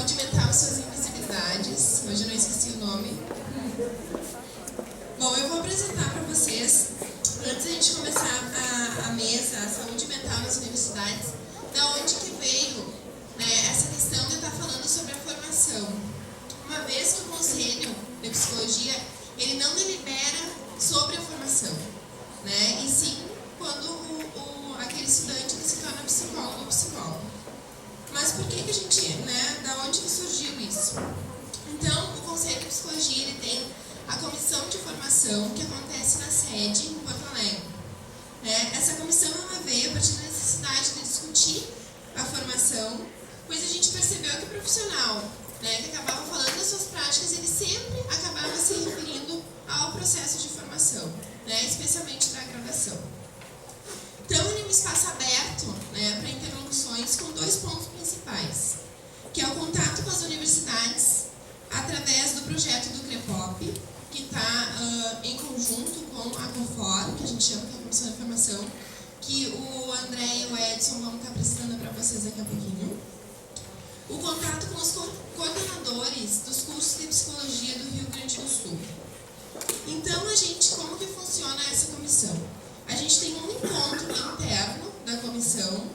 Saúde mental e suas invisibilidades. Hoje eu não esqueci o nome. Bom, eu vou apresentar para vocês, antes da gente começar a mesa, a saúde mental nas universidades, da onde que veio, né, essa questão de eu estar falando sobre a formação. Uma vez que o Conselho de Psicologia, ele não delibera sobre a formação, né, e sim quando aquele estudante que se torna psicólogo ou psicólogo. Mas por que a gente, né, da onde que surgiu isso? Então, o Conselho de Psicologia, ele tem a comissão de formação que acontece na sede em Porto Alegre. Essa comissão ela veio a partir da necessidade de discutir a formação, pois a gente percebeu que o profissional, né, que acabava falando das suas práticas, ele sempre acabava se referindo ao processo de formação, né, especialmente da graduação. Então, ele é um espaço aberto, né, para interlocuções com dois pontos principais, que é o contato com as universidades através do projeto do CREPOP, que está em conjunto com a COFOR, que a gente chama de Comissão de Formação, que o André e o Edson vão estar apresentando para vocês daqui a pouquinho. O contato com os coordenadores dos cursos de psicologia do Rio Grande do Sul. Então, como que funciona essa comissão? A gente tem um encontro interno da comissão,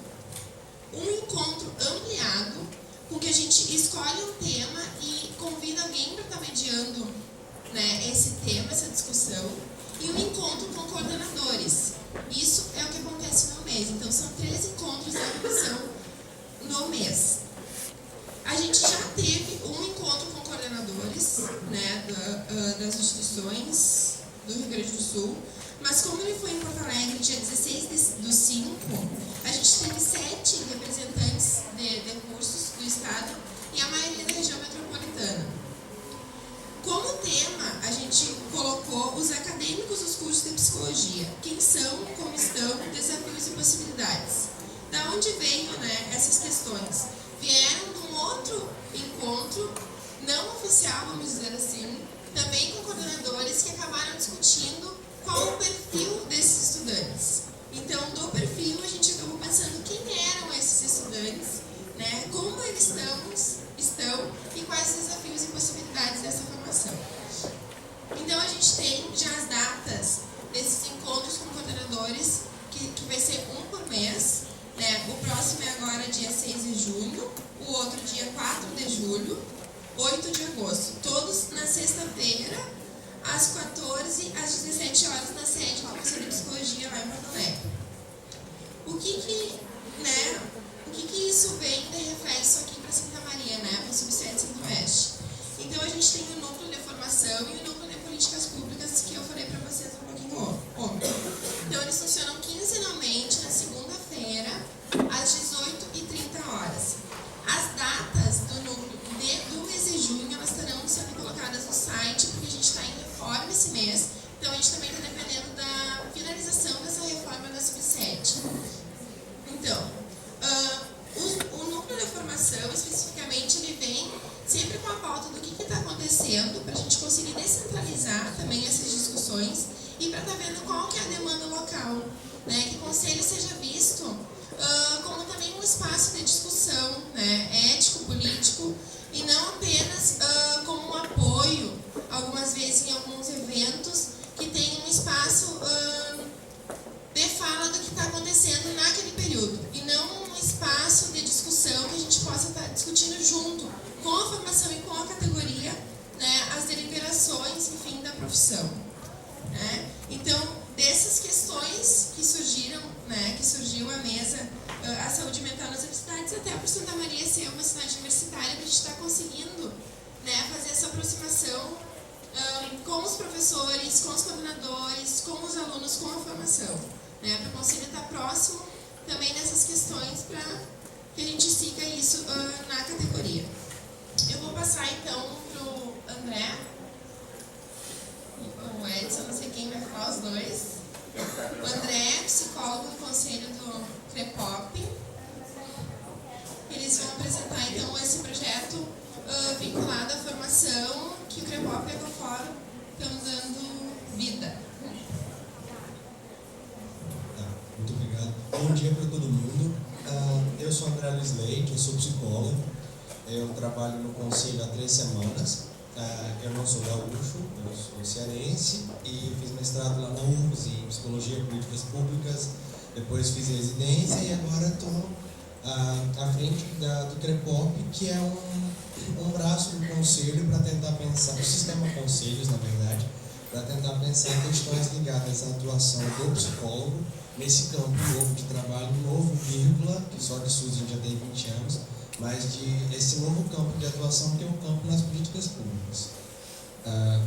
um encontro ampliado, com que a gente escolhe um tema e convida alguém para estar mediando, né, esse tema, essa discussão, e um encontro com coordenadores. Isso é o que acontece no mês. Então, são 3 encontros da comissão no mês. A gente já teve um encontro com coordenadores, né, das instituições do Rio Grande do Sul, mas como ele foi em Porto Alegre, dia 16/5, a gente teve 7 representantes de cursos do estado e a maioria da região metropolitana. Como tema, a gente colocou os acadêmicos dos cursos de psicologia. Quem são, como estão, desafios e possibilidades. Da onde veio, né, essas questões? Vieram de um outro encontro, não oficial, vamos dizer assim, também com coordenadores que acabaram discutindo qual o perfil desses estudantes. Então, do perfil, a gente acabou pensando quem eram esses estudantes, né, como eles estão e quais os desafios e possibilidades dessa formação. Então, a gente tem já as datas desses encontros com coordenadores, que vai ser um por mês. Né? O próximo é agora dia 6 de junho, o outro dia 4 de julho, 8 de agosto. Todos na sexta-feira, às 14 às 17 horas, na sede da Comissão de Psicologia lá em Porto Alegre. O que isso vem de reflexo aqui para Santa Maria, né, para o Subsede Centro-Oeste? Então, a gente tem o núcleo de formação e o núcleo de políticas públicas que eu falei para vocês um pouquinho ontem. Então, eles funcionam quinzenalmente na segunda-feira, às 18h30. As datas do núcleo do mês de junho, elas estarão sendo colocadas no site, porque a gente está em reforma esse mês, então a gente também está dependendo da finalização dessa reforma da Subsede. Então, o núcleo de formação, especificamente, ele vem sempre com a pauta do que está acontecendo, para a gente conseguir descentralizar também essas discussões e para estar vendo qual que é a demanda local, né? Que o Conselho seja visto como também um espaço de discussão, né, ético, político, e não apenas como um apoio, algumas vezes em alguns eventos, que tem um espaço de fala do que está acontecendo naquele período, e não um espaço de discussão que a gente possa estar discutindo junto com a formação e com a categoria, né, as deliberações, enfim, da profissão. Né? Então, dessas questões que surgiram, né, que surgiu a mesa, a saúde mental nas universidades, até por Santa Maria ser uma cidade universitária, a gente está conseguindo, né, fazer essa aproximação com os professores, com os coordenadores, com os alunos, com a formação, né, para o Conselho estar próximo também dessas questões, para que a gente siga isso na categoria. Eu vou passar então para o André e o Edson, não sei quem vai falar, os dois. O André é psicólogo do Conselho do CREPOP. Eles vão apresentar então esse projeto vinculado à formação que o CREPOP e a COFOR estão dando vida. Muito obrigado. Bom dia para todo mundo. Eu sou André Luiz Leite, eu sou psicólogo. Eu trabalho no conselho há 3 semanas. Eu não sou gaúcho, eu sou cearense e fiz mestrado lá na UFRGS em Psicologia e Políticas Públicas. Depois fiz residência e agora estou à frente do CREPOP, que é um braço do conselho para tentar pensar, o sistema conselhos, na verdade, para tentar pensar em questões ligadas à atuação do psicólogo nesse campo novo de trabalho, novo, vírgula, que só de SUS a gente já tem 20 anos, mas esse novo campo de atuação que é o campo nas políticas públicas. A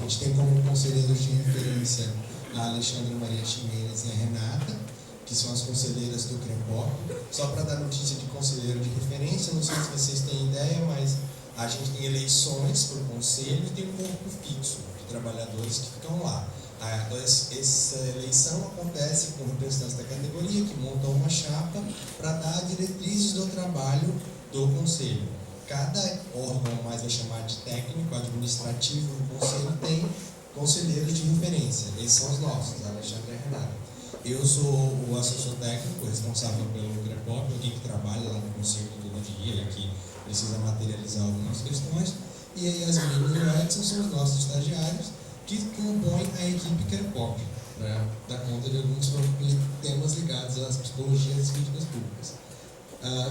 gente tem como conselheiros de referência a Alexandra Maria Ximenes e a Renata, que são as conselheiras do CREPOP. Só para dar notícia de conselheiro de referência, não sei se vocês têm ideia, mas a gente tem eleições para o conselho e tem um corpo fixo de trabalhadores que ficam lá. Essa eleição acontece com representantes da categoria que montam uma chapa para dar diretrizes do trabalho do conselho. Cada órgão, mais é chamado de técnico, administrativo do conselho, tem conselheiros de referência. Esses são os nossos, Alexandre e Renata. Eu sou o assessor técnico, responsável pelo CREPOP, alguém que trabalha lá no conselho todo dia, que precisa materializar algumas questões. E a Yasmin e o Edson são os nossos estagiários, que compõem a equipe CREPOP, para dar conta de alguns temas ligados às psicologias e às políticas públicas.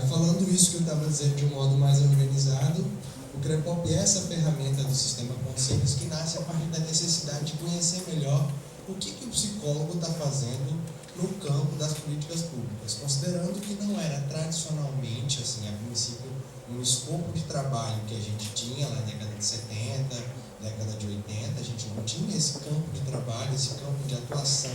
Falando isso que eu estava dizendo de um modo mais organizado, o CREPOP é essa ferramenta do sistema conselhos que nasce a partir da necessidade de conhecer melhor o que o psicólogo está fazendo no campo das políticas públicas, considerando que não era tradicionalmente, assim, a princípio, um escopo de trabalho que a gente tinha lá na década de 70, década de 80, a gente não tinha esse campo de trabalho, esse campo de atuação,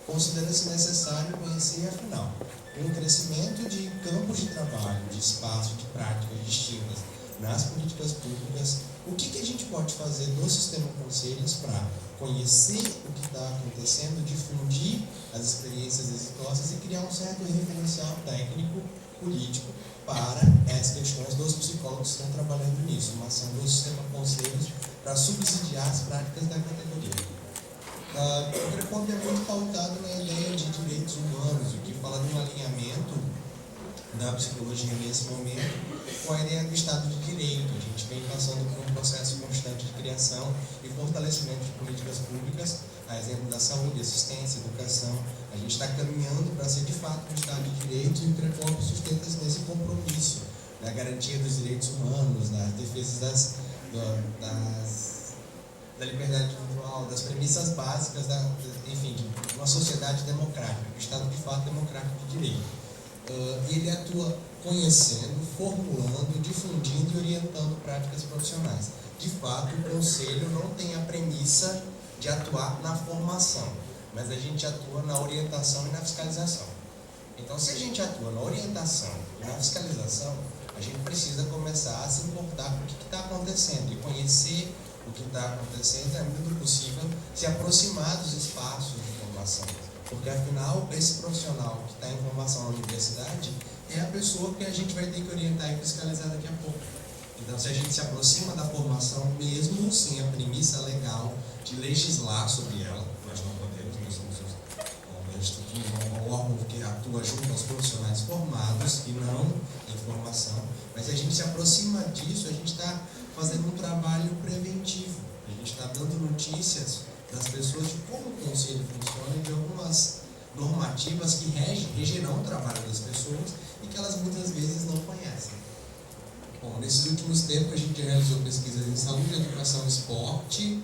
considera-se necessário conhecer, afinal, com o crescimento de campos de trabalho, de espaço, de práticas distintas nas políticas públicas, o que a gente pode fazer no sistema conselhos para conhecer o que está acontecendo, difundir as experiências exitosas e criar um certo referencial técnico, político, para as questões dos psicólogos que estão trabalhando nisso, uma ação do sistema conselhos para subsidiar as práticas da categoria. O CREPOP é muito pautado na ideia de direitos humanos, o que fala de um alinhamento da psicologia nesse momento com a ideia do Estado de Direito. A gente vem passando por um processo constante de criação e fortalecimento de políticas públicas, a exemplo da saúde, assistência, educação. A gente está caminhando para ser de fato um Estado de Direito e o CREPOP sustenta nesse compromisso da garantia dos direitos humanos, das defesas da liberdade individual, das premissas básicas, enfim, de uma sociedade democrática, um Estado de fato democrático de direito. Ele atua conhecendo, formulando, difundindo e orientando práticas profissionais. De fato, o Conselho não tem a premissa de atuar na formação, mas a gente atua na orientação e na fiscalização. Então, se a gente atua na orientação e na fiscalização, a gente precisa começar a se importar com o que está acontecendo e conhecer o que está acontecendo, é muito possível se aproximar dos espaços de formação. Porque, afinal, esse profissional que está em formação na universidade é a pessoa que a gente vai ter que orientar e fiscalizar daqui a pouco. Então, se a gente se aproxima da formação, mesmo sem a premissa legal de legislar sobre ela, nós não podemos, nós somos um órgão que atua junto aos profissionais formados e não em formação, mas se a gente se aproxima disso, a gente está fazendo um trabalho preventivo. A gente está dando notícias das pessoas de como o conselho funciona e de algumas normativas que regerão o trabalho das pessoas e que elas muitas vezes não conhecem. Bom, nesses últimos tempos a gente realizou pesquisas em saúde, educação, esporte,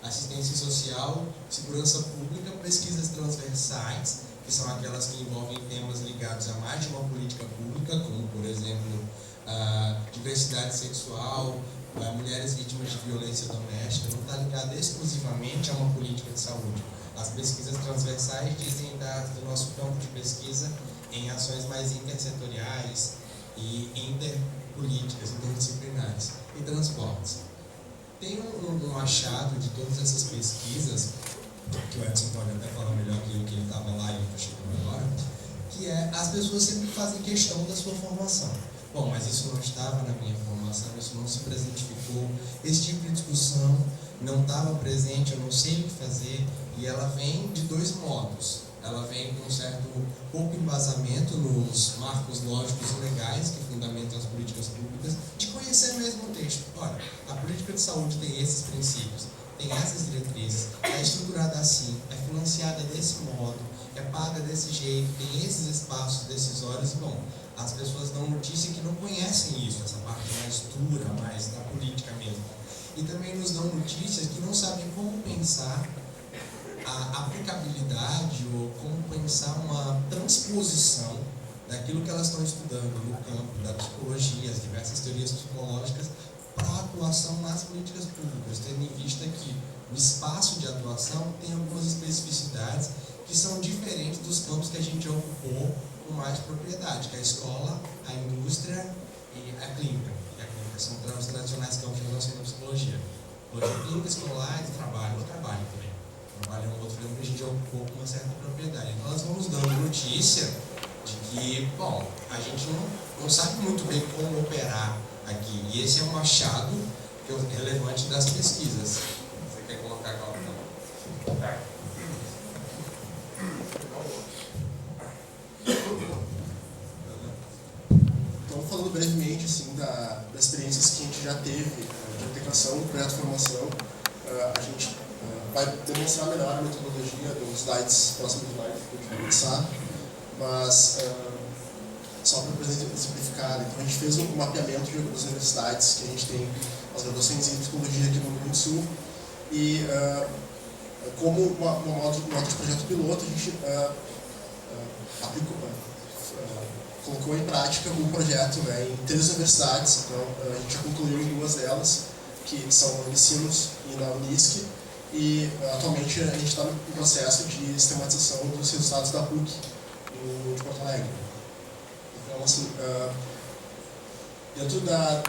assistência social, segurança pública, pesquisas transversais, que são aquelas que envolvem temas ligados a mais de uma política pública, como, por exemplo, diversidade sexual, mulheres vítimas de violência doméstica, não está ligado exclusivamente a uma política de saúde. As pesquisas transversais dizem do nosso campo de pesquisa em ações mais intersetoriais e interpolíticas, interdisciplinares e transportes. Tem um achado de todas essas pesquisas, que o Edson pode até falar melhor que eu, que ele estava lá e eu estou chegando agora, que é as pessoas sempre fazem questão da sua formação. Bom, mas isso não estava na minha formação, isso não se presentificou, esse tipo de discussão não estava presente, eu não sei o que fazer, e ela vem de dois modos. ela vem com um certo pouco embasamento nos marcos lógicos e legais que fundamentam as políticas públicas, de conhecer mesmo o texto. Olha, a política de saúde tem esses princípios, tem essas diretrizes, é estruturada assim, é financiada desse modo, é paga desse jeito, tem esses espaços decisórios. Bom, as pessoas dão notícia que não conhecem isso, essa parte mais dura, mais da política mesmo. E também nos dão notícias que não sabem como pensar a aplicabilidade ou como pensar uma transposição daquilo que elas estão estudando no campo da psicologia, as diversas teorias psicológicas, para a atuação nas políticas públicas, tendo em vista que o espaço de atuação tem algumas especificidades que são diferentes dos campos que a gente ocupou com mais propriedade, que é a escola, a indústria e a clínica. E a clínica são os tradicionais campos de atuação da psicologia. Hoje, clínica, escolar e trabalho também. Trabalho é um outro campo que a gente ocupou com uma certa propriedade. Então, nós vamos dando notícia de que, bom, a gente não sabe muito bem como operar aqui. E esse é um achado relevante das pesquisas. Você quer colocar agora? Tá. Então, falando brevemente assim, das experiências que a gente já teve de integração do projeto de formação, a gente vai demonstrar melhor a metodologia dos slides, próximos slides que a gente vai começar, mas só para exemplificar, então a gente fez um mapeamento das universidades que a gente tem as graduações em psicologia aqui no Rio Grande do Sul, e como um modo de projeto piloto, a gente colocou em prática um projeto, né, em 3 universidades. Então a gente já concluiu em 2 delas, que são na Unicinos e na Unisc, e atualmente a gente está no processo de sistematização dos resultados da PUC de Porto Alegre. Então, assim, dentro da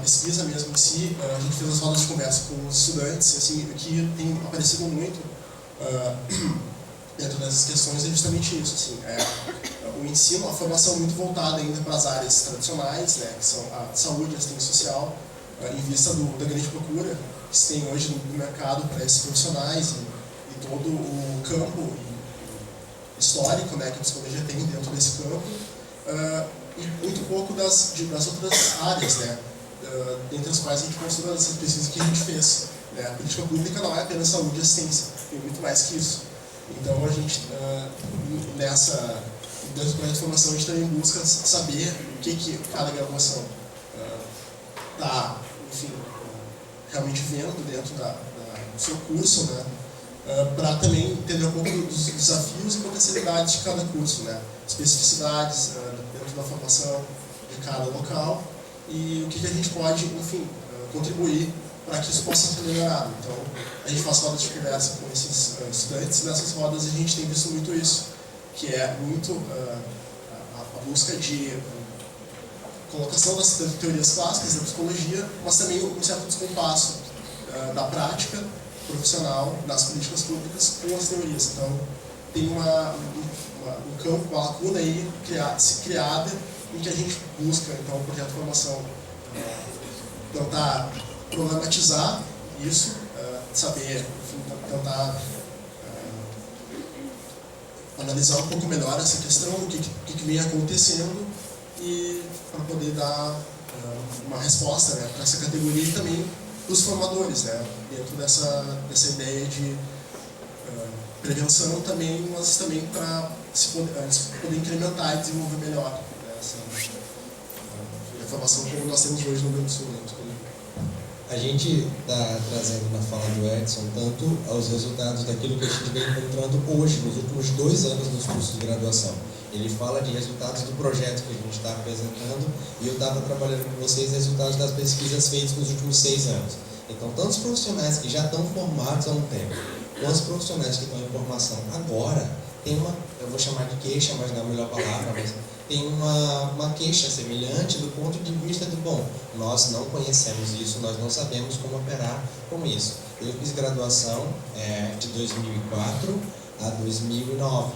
pesquisa mesmo em si, a gente fez as rodas de conversa com os estudantes, assim, o que tem aparecido muito dentro dessas questões é justamente isso, assim, o ensino, a formação muito voltada ainda para as áreas tradicionais, né, que são a saúde, a assistência social, em vista da grande procura que se tem hoje no mercado para esses profissionais e todo o campo histórico, né, que a psicologia tem dentro desse campo, e muito pouco das outras áreas, né, dentre as quais a gente considera essas pesquisas que a gente fez. Né. A política pública não é apenas saúde e assistência, tem muito mais que isso. Então a gente, dentro do projeto de formação, a gente também busca saber o que cada graduação está, enfim, realmente vendo dentro do seu curso, né, para também entender um pouco dos desafios e potencialidades de cada curso, né, especificidades dentro da formação de cada local e o que a gente pode, enfim, contribuir para que isso possa ser melhorado. Então, a gente faz rodas de conversa com esses estudantes, e nessas rodas a gente tem visto muito isso, que é muito a busca de colocação das teorias clássicas da psicologia, mas também um certo descompasso da prática profissional nas políticas públicas com as teorias. Então, tem um campo, uma lacuna aí criada em que a gente busca, então, o projeto de formação tentar problematizar isso, saber, enfim, tentar analisar um pouco melhor essa questão, o que vem acontecendo, e para poder dar uma resposta, né, para essa categoria e também para os formadores, né, dentro dessa ideia de prevenção também, mas também para se poder incrementar e desenvolver melhor, né, essa informação como nós temos hoje no Rio Grande do Sul. Né, a gente está trazendo na fala do Edson tanto aos resultados daquilo que a gente vem encontrando hoje, nos últimos 2 anos nos cursos de graduação. Ele fala de resultados do projeto que a gente está apresentando, e eu estava trabalhando com vocês resultados das pesquisas feitas nos últimos 6 anos. Então, tanto os profissionais que já estão formados há um tempo, quanto os profissionais que estão em formação agora, tem eu vou chamar de queixa, mas não é a melhor palavra, mas tem uma queixa semelhante do ponto de vista do, bom, nós não conhecemos isso, nós não sabemos como operar com isso. Eu fiz graduação de 2004 a 2009.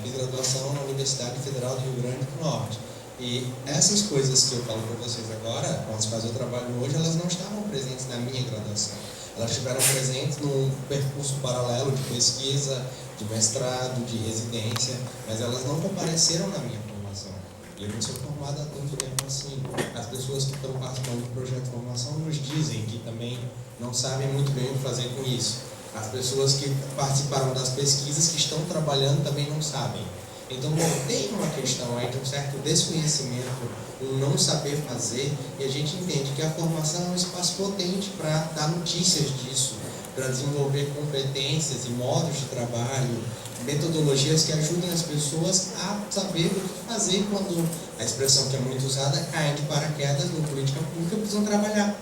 Fiz graduação na Universidade Federal do Rio Grande do Norte. E essas coisas que eu falo para vocês agora, com as quais eu trabalho hoje, elas não estavam presentes na minha graduação. Elas estiveram presentes num percurso paralelo de pesquisa, de mestrado, de residência, mas elas não compareceram na minha formação. E eu não sou formado há tanto tempo assim. As pessoas que estão participando do projeto de formação nos dizem que também não sabem muito bem o que fazer com isso. As pessoas que participaram das pesquisas, que estão trabalhando, também não sabem. Então, bom, tem uma questão aí de um certo desconhecimento, um não saber fazer, e a gente entende que a formação é um espaço potente para dar notícias disso, para desenvolver competências e modos de trabalho, metodologias que ajudem as pessoas a saber o que fazer quando a expressão que é muito usada cai de paraquedas na política pública, precisam trabalhar.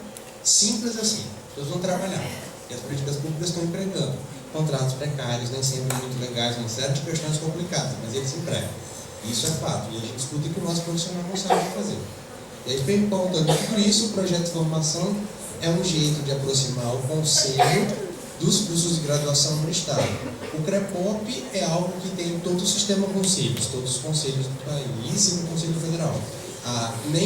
Simples assim, as pessoas vão trabalhar. E as políticas públicas estão empregando. Contratos precários, nem sempre muito legais, uma série de questões complicadas, mas eles empregam. Isso é fato. E a gente escuta que o nosso profissional não sabe o que fazer. E aí, bem contando tudo isso, o projeto de formação é um jeito de aproximar o conselho dos cursos de graduação no Estado. O CREPOP é algo que tem em todo o sistema conselhos, todos os conselhos do país e no Conselho Federal.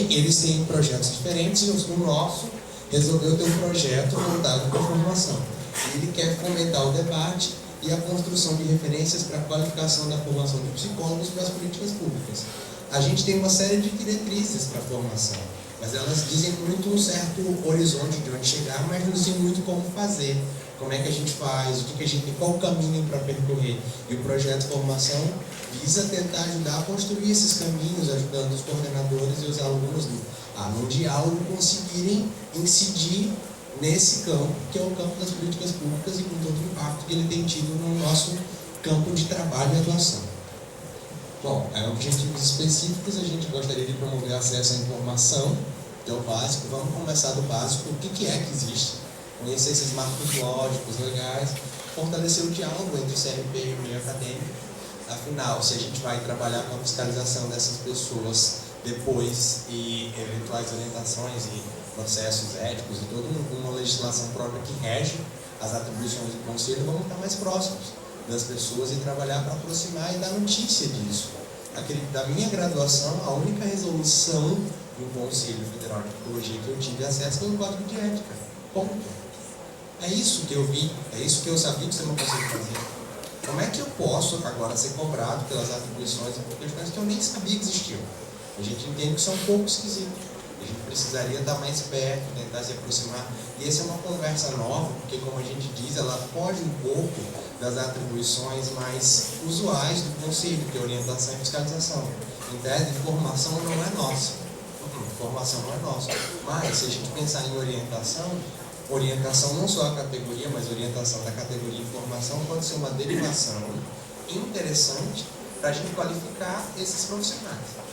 Eles têm projetos diferentes, e o nosso resolveu ter um projeto voltado para a formação. Ele quer fomentar o debate e a construção de referências para a qualificação da formação de psicólogos para as políticas públicas. A gente tem uma série de diretrizes para a formação, mas elas dizem muito um certo horizonte de onde chegar, mas não dizem muito como fazer, como é que a gente faz, o que a gente tem, qual o caminho para percorrer. E o projeto de formação visa tentar ajudar a construir esses caminhos, ajudando os coordenadores e os alunos no diálogo conseguirem incidir nesse campo, que é o campo das políticas públicas e com todo o impacto que ele tem tido no nosso campo de trabalho e atuação. Bom, objetivos específicos, a gente gostaria de promover acesso à informação, que é o básico. Vamos começar do básico, o que é que existe, conhecer esses marcos lógicos, legais, fortalecer o diálogo entre o CRP e o meio acadêmico. Afinal, se a gente vai trabalhar com a fiscalização dessas pessoas depois e eventuais orientações e processos éticos e toda uma legislação própria que rege as atribuições do Conselho, vamos estar mais próximos das pessoas e trabalhar para aproximar e dar notícia disso. Da minha graduação, a única resolução do Conselho Federal de Psicologia que eu tive acesso foi o Código de Ética. Ponto. É isso que eu vi, é isso que eu sabia que você não consegue fazer. Como é que eu posso agora ser cobrado pelas atribuições e por questões que eu nem sabia que existiam? A gente entende que são um pouco esquisitos. A gente precisaria estar mais perto, tentar se aproximar. E essa é uma conversa nova, porque, como a gente diz, ela foge um pouco das atribuições mais usuais do Conselho, que é orientação e fiscalização. Em tese, formação não é nossa. Formação não é nossa. Mas, se a gente pensar em orientação não só a categoria, mas orientação da categoria e formação pode ser uma derivação interessante para a gente qualificar esses profissionais.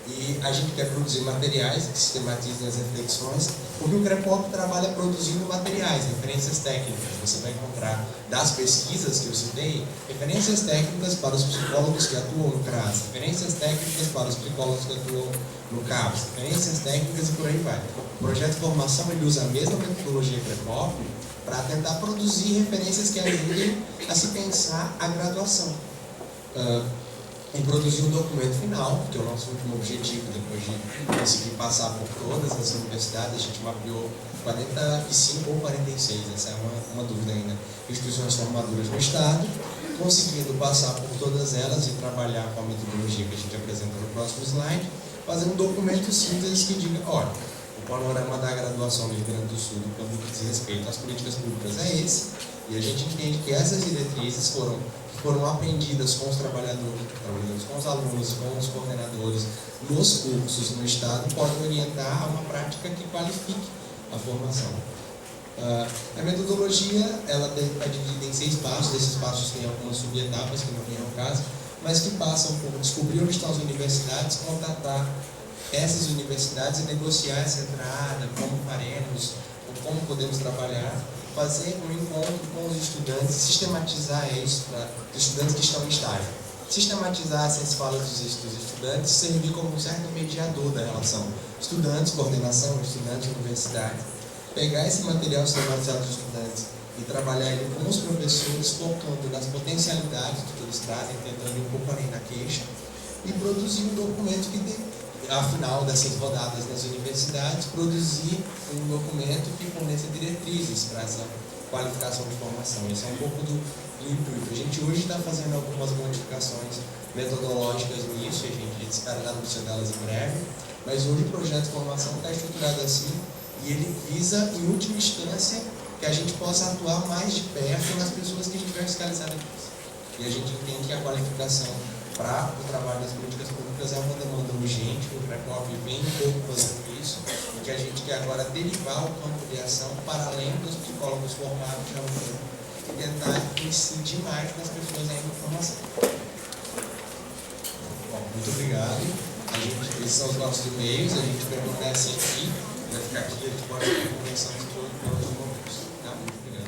E a gente quer produzir materiais que sistematizem as reflexões, porque o CREPOP trabalha produzindo materiais, referências técnicas. Você vai encontrar das pesquisas que eu citei, referências técnicas para os psicólogos que atuam no CRAS, referências técnicas para os psicólogos que atuam no CAPS, referências técnicas e por aí vai. O projeto de formação ele usa a mesma metodologia CREPOP para tentar produzir referências que ajudem a se pensar a graduação. E produzir um documento final, que é o nosso último objetivo, depois de conseguir passar por todas as universidades. A gente mapeou 45 ou 46, essa é uma dúvida ainda, instituições formadoras no Estado, conseguindo passar por todas elas e trabalhar com a metodologia que a gente apresenta no próximo slide, fazer um documento síntese que diga, olha, o panorama da graduação do Rio Grande do Sul, no que diz respeito às políticas públicas, é esse, e a gente entende que essas diretrizes foram aprendidas com os trabalhadores, com os alunos, com os coordenadores, nos cursos no Estado, podem orientar a uma prática que qualifique a formação. A metodologia ela é dividida em 6 passos, esses passos têm algumas subetapas, que não vem ao caso, mas que passam por descobrir onde estão as universidades, contatar essas universidades e negociar essa entrada, como faremos, ou como podemos trabalhar, fazer um encontro com os estudantes, sistematizar isso para os estudantes que estão em estágio. Sistematizar essas falas dos estudantes, servir como um certo mediador da relação. Estudantes, coordenação, estudantes, universidade. Pegar esse material sistematizado dos estudantes e trabalhar ele com os professores, focando nas potencialidades que eles trazem, tentando ir um pouco além da queixa, e produzir um documento que dê ao final dessas rodadas nas universidades, produzir um documento que forneça diretrizes para essa qualificação de formação. Esse é um pouco do intuito. A gente hoje está fazendo algumas modificações metodológicas nisso, e a gente espera dar notícia delas em breve, mas hoje o projeto de formação está estruturado assim, e ele visa, em última instância, que a gente possa atuar mais de perto nas pessoas que a gente vai fiscalizar depois. E a gente entende que a qualificação para o trabalho das políticas públicas é uma demanda urgente, o CREPOP vem um pouco fazendo isso, e que a gente quer agora derivar o campo de ação para além dos psicólogos formados já no campo, e tentar incidir mais nas pessoas ainda em formação. Bom, muito obrigado. Esses são os nossos e-mails, a gente permanece aqui, vai ficar aqui, a gente pode estar conversando sobre todos os momentos. Tá? Muito obrigado.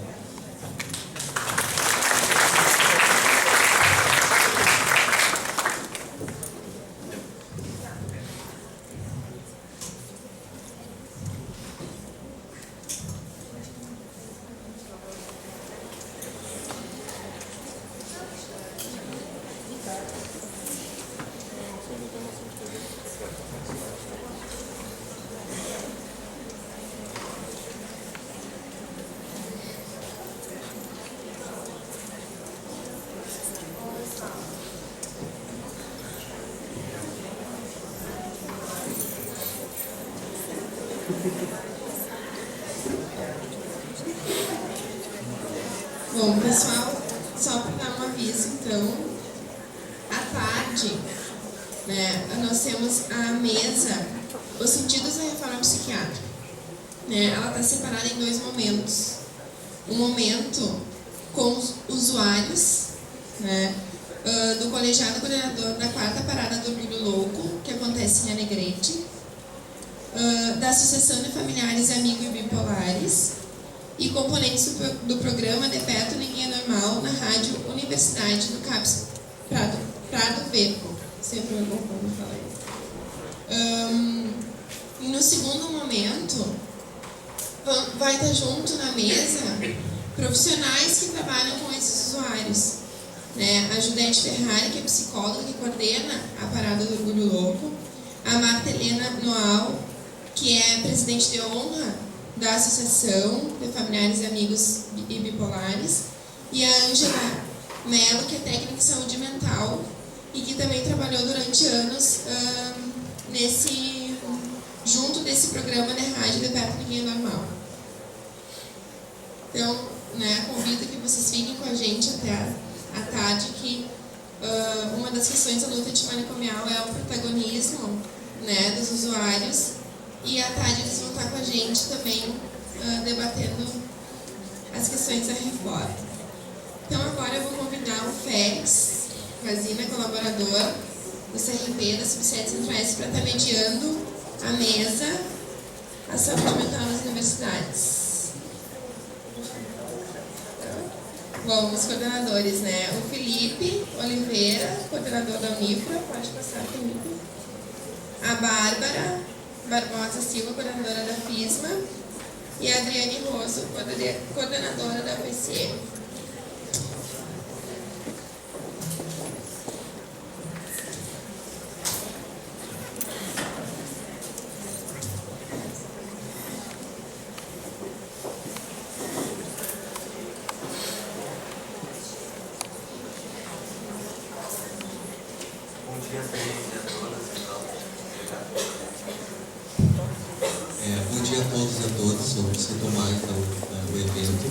Bom, pessoal, só para dar um aviso, então, à tarde, né, nós temos a mesa Os Sentidos da Reforma Psiquiátrica. Né, ela está separada em dois momentos. Um momento com os usuários, né, do colegiado coordenador da 4ª Parada do Orgulho Louco, que acontece em Alegrete, da Associação de Familiares, Amigos e Bipolares, e componentes do programa De Perto Ninguém é Normal na Rádio Universidade do CAPS Prado Verbo. Sempre é bom quando falar isso. E no segundo momento, vai estar junto na mesa profissionais que trabalham com esses usuários. Né? A Judete Ferrari, que é psicóloga, que coordena a Parada do Orgulho Louco. A Marta Helena Noal, que é presidente de honra da Associação de Familiares, Amigos e Bipolares, e a Ângela Mello, que é técnica de saúde mental e que também trabalhou durante anos junto desse programa de rádio De Perto Ninguém é Normal. Então, né, convido que vocês fiquem com a gente até a tarde, que uma das questões da luta antimanicomial é o protagonismo, né, dos usuários. E à tarde eles vão estar com a gente também debatendo as questões da reforma. Então agora eu vou convidar o Félix Casina, colaborador do CRP, das Subsedes Centrais, para estar mediando a mesa a saúde mental nas universidades. Bom, os coordenadores, né? O Felipe Oliveira, coordenador da Unifra, pode passar, Felipe. A Bárbara Barbosa Silva, coordenadora da FISMA, e a Adriane Rosso, coordenadora da PCM. Bom dia a todos e a todas. Vamos retomar então o evento.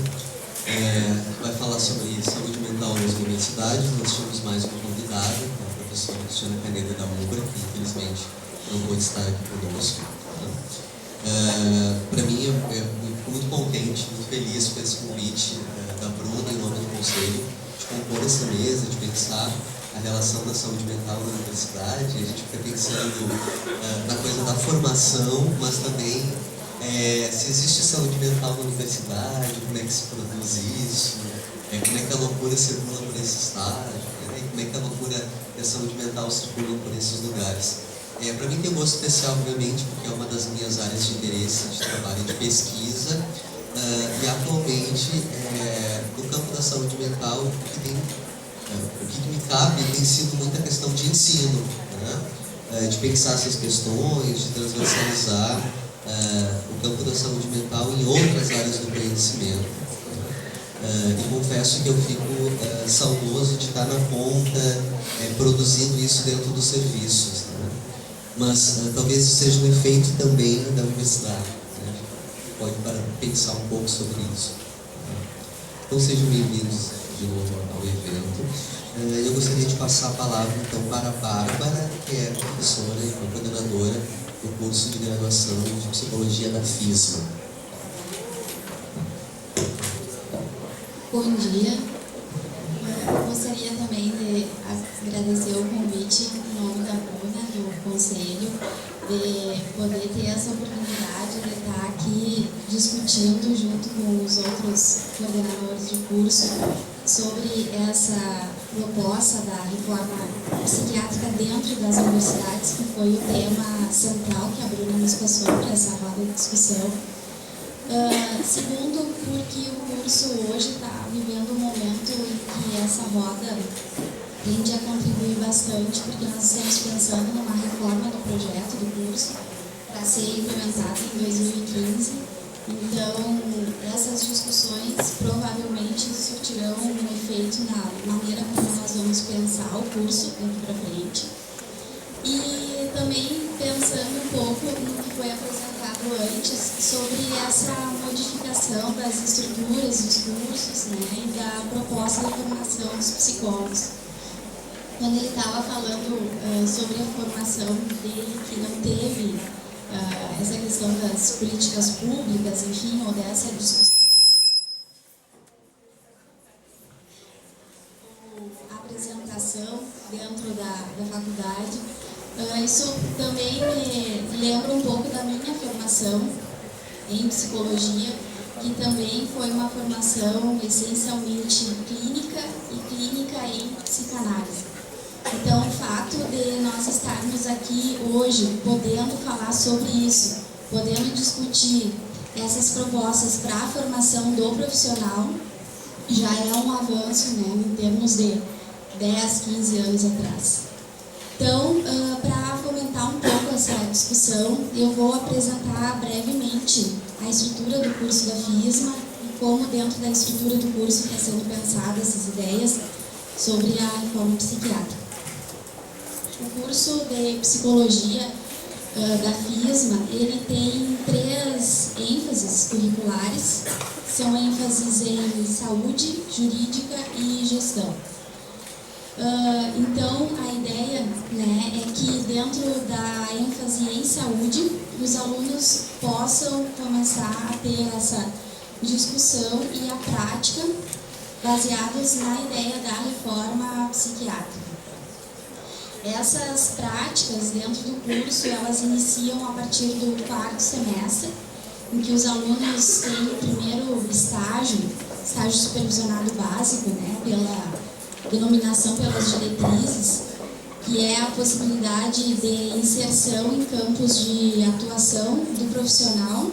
Vai falar sobre saúde mental nas universidades. Nós tínhamos mais uma convidada, a professora Cristiana Caneda da UBRA, que infelizmente não pôde estar aqui conosco. Para mim, eu fico muito contente, muito feliz com esse convite da Bruna, em nome do Conselho, de compor essa mesa, de pensar a relação da saúde mental na universidade. A gente fica pensando na coisa da formação, mas também se existe saúde mental na universidade, como é que se produz isso, como é que a loucura circula por esse estágio, como é que a loucura e a saúde mental circulam por esses lugares. Para mim tem um gosto especial, obviamente, porque é uma das minhas áreas de interesse, de trabalho e de pesquisa, e atualmente, no campo da saúde mental, o que me cabe tem sido muita questão de ensino, né? de pensar essas questões, de transversalizar o campo da saúde mental em outras áreas do conhecimento. E confesso que eu fico saudoso de estar na ponta, produzindo isso dentro dos serviços, né? Mas talvez isso seja um efeito também da universidade, né? Pode pensar um pouco sobre isso. Então sejam bem-vindos de novo ao evento. Eu gostaria de passar a palavra então para a Bárbara, que é professora e coordenadora do curso de graduação de Psicologia da FISMA. Bom dia. Gostaria também de agradecer o convite em nome da Bruna, do Conselho, de poder ter essa oportunidade de estar aqui discutindo junto com os outros coordenadores de curso sobre essa proposta da reforma psiquiátrica dentro das universidades, que foi o tema central que a Bruna nos passou para essa roda de discussão. Segundo, porque o curso hoje está vivendo um momento em que essa roda tende a contribuir bastante, porque nós estamos pensando numa reforma do projeto do curso para ser implementado em 2015. Então, essas discussões provavelmente surtirão um efeito na maneira como nós vamos pensar o curso daqui para frente. E também pensando um pouco no que foi apresentado antes sobre essa modificação das estruturas dos cursos, né, e da proposta de formação dos psicólogos. Quando ele estava falando sobre a formação dele, que não teve essa questão das políticas públicas, enfim, ou dessa discussão, ou apresentação dentro da faculdade, isso também me lembra um pouco da minha formação em psicologia, que também foi uma formação essencialmente clínica e clínica em psicanálise. Então, o fato de nós estarmos aqui hoje podendo falar sobre isso, podendo discutir essas propostas para a formação do profissional, já é um avanço, né, em termos de 10, 15 anos atrás. Então, para fomentar um pouco essa discussão, eu vou apresentar brevemente a estrutura do curso da FISMA e como dentro da estrutura do curso está sendo pensadas essas ideias sobre a reforma psiquiátrica. O curso de Psicologia da FISMA, ele tem 3 ênfases curriculares, são ênfases em saúde, jurídica e gestão. Então, a ideia, né, é que dentro da ênfase em saúde, os alunos possam começar a ter essa discussão e a prática baseados na ideia da reforma psiquiátrica. Essas práticas dentro do curso, elas iniciam a partir do 4º semestre, em que os alunos têm o primeiro estágio supervisionado básico, né, pela denominação pelas diretrizes, que é a possibilidade de inserção em campos de atuação do profissional.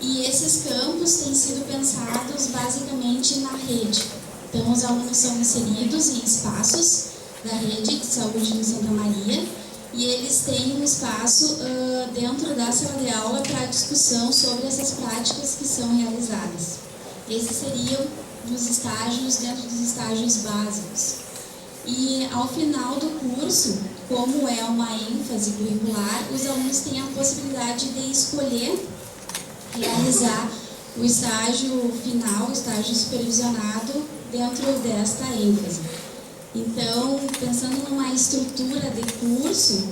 E esses campos têm sido pensados basicamente na rede. Então, os alunos são inseridos em espaços da rede de saúde em Santa Maria e eles têm um espaço dentro da sala de aula para discussão sobre essas práticas que são realizadas. Esses seriam dos estágios, dentro dos estágios básicos. E ao final do curso, como é uma ênfase curricular, os alunos têm a possibilidade de escolher realizar o estágio final, o estágio supervisionado dentro desta ênfase. Então, pensando numa estrutura de curso,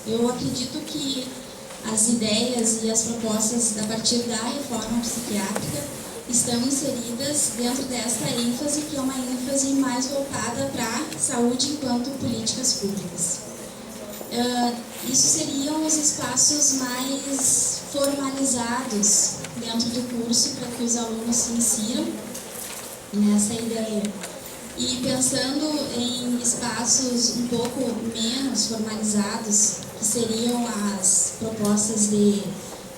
eu acredito que as ideias e as propostas a partir da reforma psiquiátrica estão inseridas dentro desta ênfase, que é uma ênfase mais voltada para a saúde enquanto políticas públicas. Isso seriam os espaços mais formalizados dentro do curso para que os alunos se insiram nessa ideia. E pensando em espaços um pouco menos formalizados, que seriam as propostas de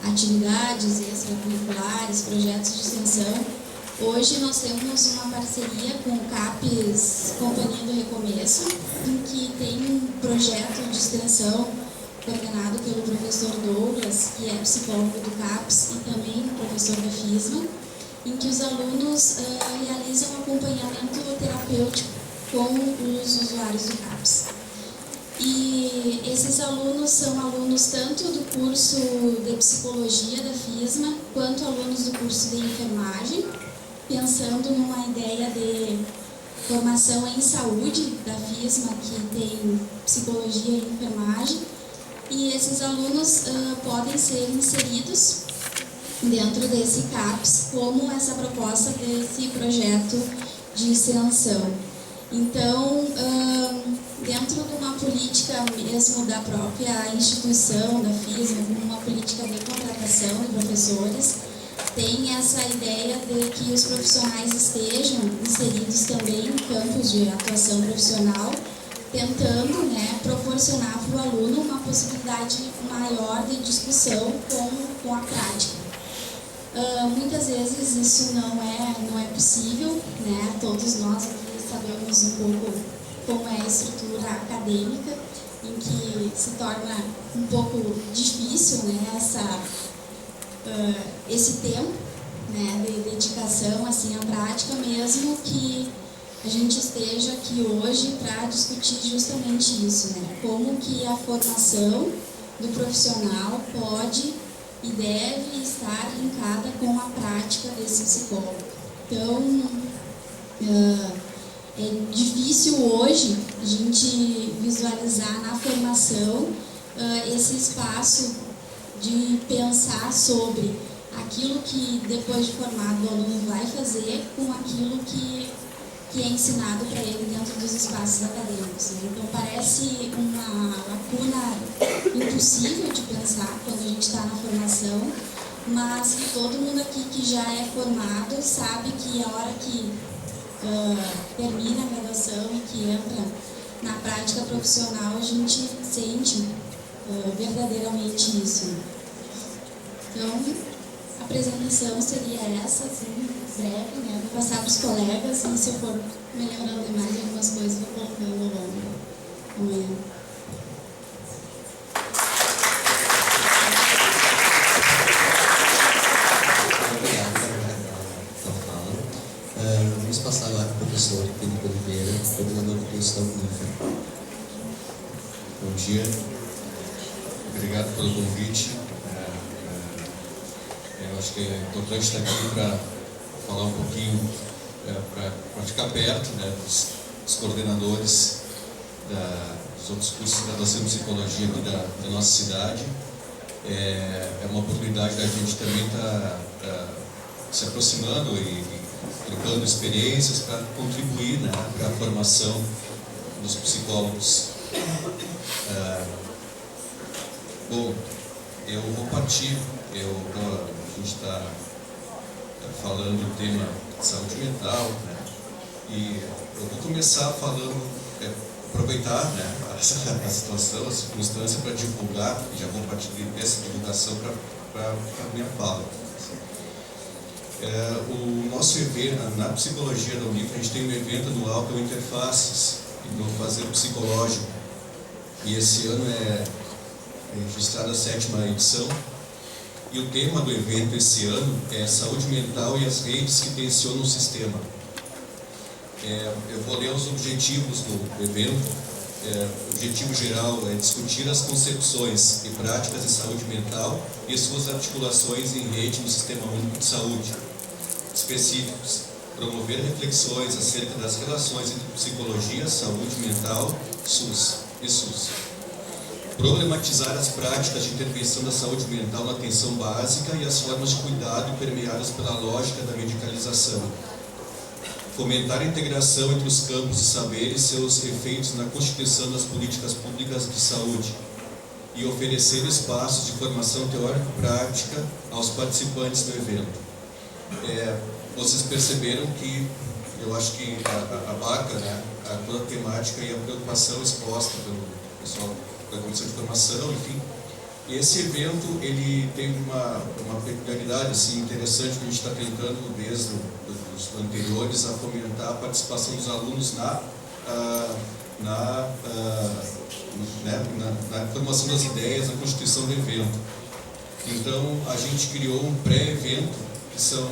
atividades extracurriculares, projetos de extensão, Hoje nós temos uma parceria com o CAPES Companhia do Recomeço, em que tem um projeto de extensão coordenado pelo professor Douglas, que é psicólogo do CAPES e também professor da FISMA, em que os alunos realizam acompanhamento terapêutico com os usuários do CAPES. E esses alunos são alunos tanto do curso de psicologia da FISMA, quanto alunos do curso de enfermagem, pensando numa ideia de formação em saúde da FISMA, que tem psicologia e enfermagem, e esses alunos podem ser inseridos dentro desse CAPES como essa proposta desse projeto de extensão. Então, dentro de uma política mesmo da própria instituição, da FISMA, uma política de contratação de professores, tem essa ideia de que os profissionais estejam inseridos também em campos de atuação profissional, tentando, né, proporcionar para o aluno uma possibilidade maior de discussão com a prática. Muitas vezes isso não é possível, né? Todos nós aqui sabemos um pouco como é a estrutura acadêmica, em que se torna um pouco difícil, né, esse tempo, né, de dedicação assim, à prática, mesmo que a gente esteja aqui hoje para discutir justamente isso, né? Como que a formação do profissional pode e deve estar linkada com a prática desse psicólogo. Então, é difícil hoje a gente visualizar na formação esse espaço de pensar sobre aquilo que depois de formado o aluno vai fazer com aquilo que é ensinado para ele dentro dos espaços acadêmicos. Então parece uma lacuna impossível de pensar quando a gente está na formação, mas que todo mundo aqui que já é formado sabe que a hora que termina a graduação e que entra na prática profissional, a gente sente verdadeiramente isso. Então, a apresentação seria essa, assim, breve, né? Vou passar para os colegas e se eu for me lembrando de mais algumas coisas, vou colocando ao longo amanhã. Vamos passar agora para o professor Felipe Oliveira, coordenador do curso da UNIFER. Bom dia, obrigado pelo convite. Eu acho que é importante estar aqui para falar um pouquinho, para ficar perto, né, dos coordenadores dos outros cursos de graduação em psicologia aqui da nossa cidade. É uma oportunidade da gente também estar se aproximando e trocando experiências para contribuir, né, para a formação dos psicólogos. Bom, eu vou partir, a gente está falando do tema de saúde mental, né, e eu vou começar falando, aproveitar, né, a situação, a circunstância para divulgar, e já vou partir dessa divulgação para a minha fala. O nosso evento, na psicologia da UNIFER, a gente tem um evento anual que é o Interfaces, do Fazer Psicológico, e esse ano é registrada a 7ª edição, e o tema do evento esse ano é saúde mental e as redes que tensionam o sistema. Eu vou ler os objetivos do evento. O objetivo geral é discutir as concepções e práticas de saúde mental e suas articulações em rede no Sistema Único de Saúde. Específicos: promover reflexões acerca das relações entre psicologia, saúde mental, SUS e SUS. Problematizar as práticas de intervenção da saúde mental na atenção básica e as formas de cuidado permeadas pela lógica da medicalização. Fomentar a integração entre os campos de saber e seus efeitos na constituição das políticas públicas de saúde. E oferecer espaços de formação teórico-prática aos participantes do evento. Vocês perceberam que eu acho que abarca, né, toda a temática e a preocupação exposta pelo pessoal da Comissão de Formação, enfim. Esse evento ele tem uma peculiaridade assim, interessante que a gente está tentando, desde os anteriores, a fomentar a participação dos alunos na formação das ideias, na constituição do evento. Então, a gente criou um pré-evento, que são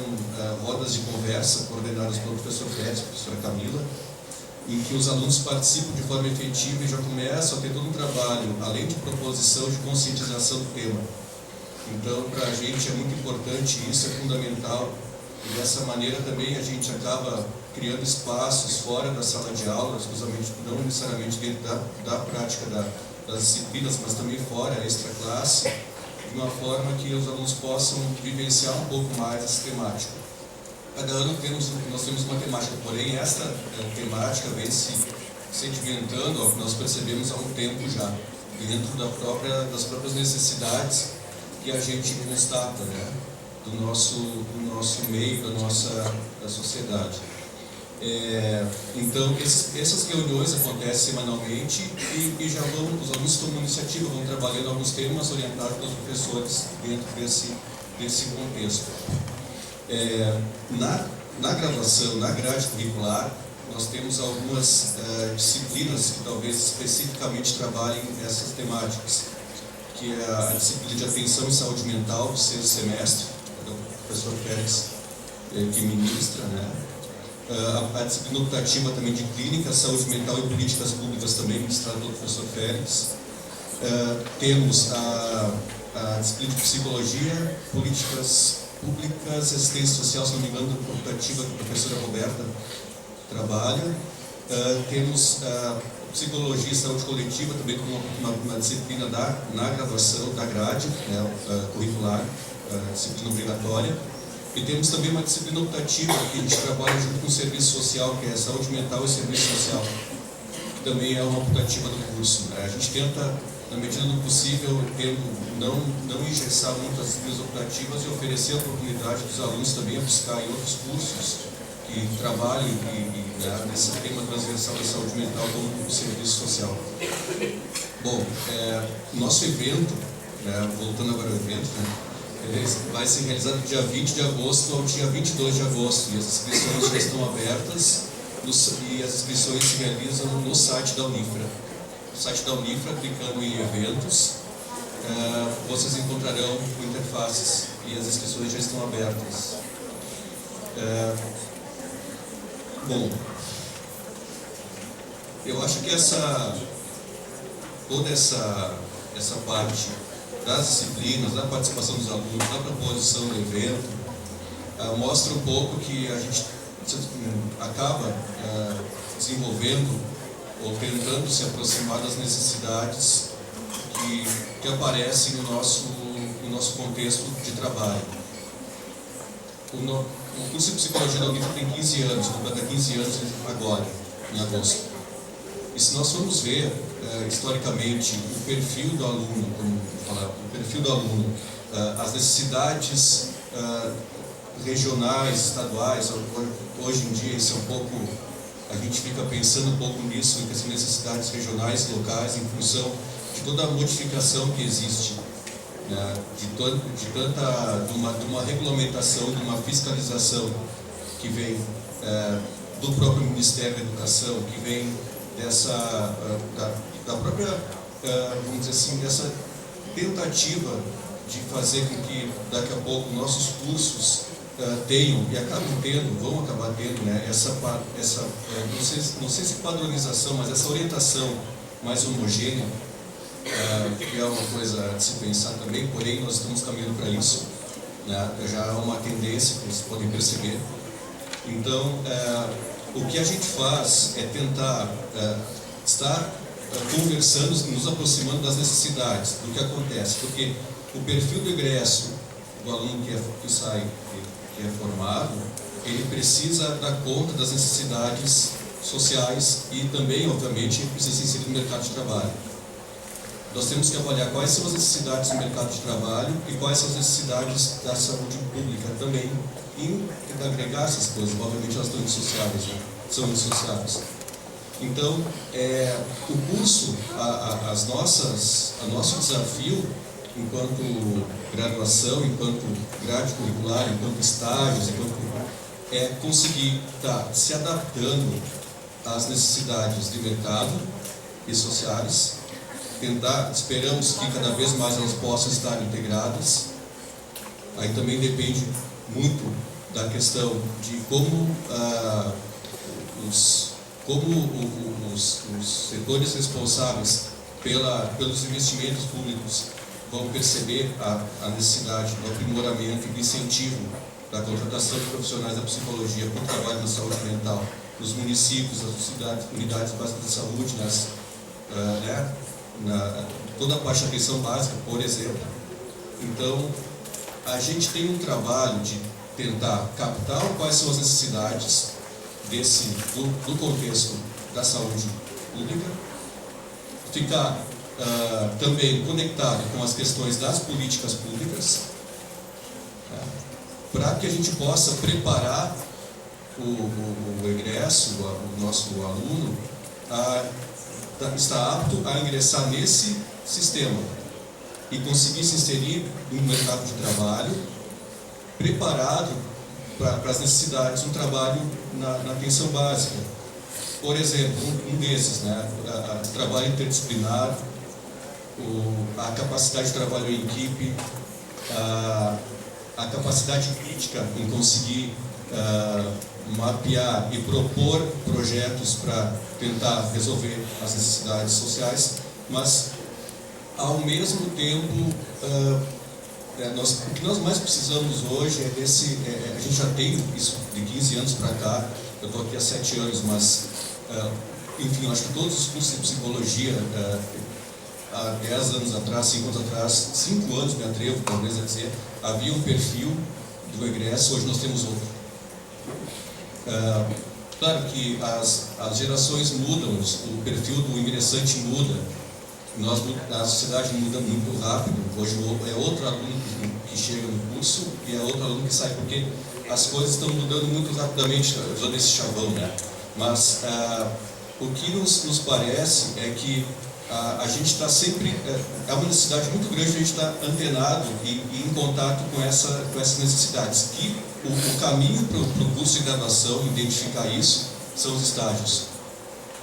rodas de conversa coordenadas pelo professor Félix, professora Camila, em que os alunos participam de forma efetiva e já começam a ter todo um trabalho, além de proposição, de conscientização do tema. Então, para a gente é muito importante, isso é fundamental, e dessa maneira também a gente acaba criando espaços fora da sala de aula, exclusivamente, não necessariamente dentro da prática das disciplinas, mas também fora, extra-classe, de uma forma que os alunos possam vivenciar um pouco mais essa temática. Cada ano nós temos uma temática, porém esta temática vem se sedimentando, ao que nós percebemos há um tempo já, dentro das próprias necessidades que a gente constata, né, do nosso meio, da sociedade. Então, essas reuniões acontecem semanalmente e já os alunos tomam iniciativa, vão trabalhando alguns temas orientados pelos professores dentro desse contexto. Na graduação, na grade curricular, nós temos algumas disciplinas que talvez especificamente trabalhem essas temáticas, que é a disciplina de atenção e saúde mental do 6º semestre, do professor Félix, que ministra, né? A disciplina optativa também de clínica, saúde mental e políticas públicas também ministrada pelo professor Félix. Temos a disciplina de psicologia, políticas públicas, assistência social, se não me engano, optativa que a professora Roberta trabalha. Temos psicologia e saúde coletiva também como uma disciplina na graduação, da grade, né, curricular, disciplina obrigatória. E temos também uma disciplina optativa que a gente trabalha junto com o serviço social, que é saúde mental e serviço social, que também é uma optativa do curso, né? A gente tenta, na medida do possível, não engessar muito as disciplinas optativas e oferecer a oportunidade dos alunos também a buscar em outros cursos que trabalhem nesse tema transversal da saúde mental como o serviço social. Bom, nosso evento, né, voltando agora ao evento, né, ele vai ser realizado do dia 20 de agosto ao dia 22 de agosto, e as inscrições já estão abertas e as inscrições se realizam no site da Unifra. No site da Unifra, clicando em eventos, vocês encontrarão interfaces e as inscrições já estão abertas. Bom, eu acho que toda essa parte das disciplinas, da participação dos alunos, da proposição do evento, mostra um pouco que a gente acaba desenvolvendo ou tentando se aproximar das necessidades que aparecem no nosso contexto de trabalho. O curso de Psicologia da Unifra tem 15 anos, completa 15 anos agora, em agosto. E se nós formos ver, historicamente, o perfil do aluno, as necessidades regionais, estaduais, hoje em dia isso é um pouco, a gente fica pensando um pouco nisso, nessas necessidades regionais, locais, em função de toda a modificação que existe, né, de uma regulamentação, de uma fiscalização que vem do próprio Ministério da Educação, que vem da própria, vamos dizer assim, dessa tentativa de fazer com que daqui a pouco nossos cursos tenham e vão acabar tendo, né, não sei se padronização, mas essa orientação mais homogênea, que é uma coisa de se pensar também, porém nós estamos caminhando para isso, né, já há uma tendência que vocês podem perceber. Então, o que a gente faz é tentar estar conversando, nos aproximando das necessidades, do que acontece, porque o perfil do egresso do aluno que sai, que é formado, ele precisa dar conta das necessidades sociais e também, obviamente, precisa se inserir no mercado de trabalho. Nós temos que avaliar quais são as necessidades do mercado de trabalho e quais são as necessidades da saúde pública também, e tentar agregar essas coisas. Obviamente elas estão indissociáveis, né? São indissociáveis. Então, o curso, o nosso desafio enquanto graduação, enquanto grade curricular, enquanto estágios, enquanto conseguir estar se adaptando às necessidades de mercado e sociais, esperamos que cada vez mais elas possam estar integradas. Aí também depende muito da questão de como os setores responsáveis pelos investimentos públicos vão perceber a necessidade do aprimoramento e do incentivo da contratação de profissionais da psicologia para o trabalho na saúde mental nos municípios, nas unidades básicas de saúde, toda a parte da atenção básica, por exemplo. Então, a gente tem um trabalho de tentar captar quais são as necessidades do contexto da saúde pública, ficar também conectado com as questões das políticas públicas, para que a gente possa preparar o egresso, o nosso aluno, está apto a ingressar nesse sistema e conseguir se inserir no mercado de trabalho, preparado para as necessidades do trabalho na atenção básica. Por exemplo, um desses, o trabalho interdisciplinar, a capacidade de trabalho em equipe, a capacidade crítica em conseguir mapear e propor projetos para tentar resolver as necessidades sociais, mas ao mesmo tempo o que nós mais precisamos hoje é a gente já tem isso de 15 anos para cá, eu estou aqui há 7 anos, mas enfim, eu acho que todos os cursos de psicologia há 10 anos atrás, 5 anos atrás, 5 anos, me atrevo talvez a dizer, havia um perfil do egresso, hoje nós temos outro. Claro que as gerações mudam, o perfil do ingressante muda, a sociedade muda muito rápido. Hoje é outro aluno que chega no curso e é outro aluno que sai, porque as coisas estão mudando muito rapidamente, usando esse chavão, Mas o que nos parece é que a gente está sempre, é uma necessidade muito grande de a gente estar antenado e em contato com essas necessidades. Que o caminho para o curso de graduação, identificar isso, são os estágios.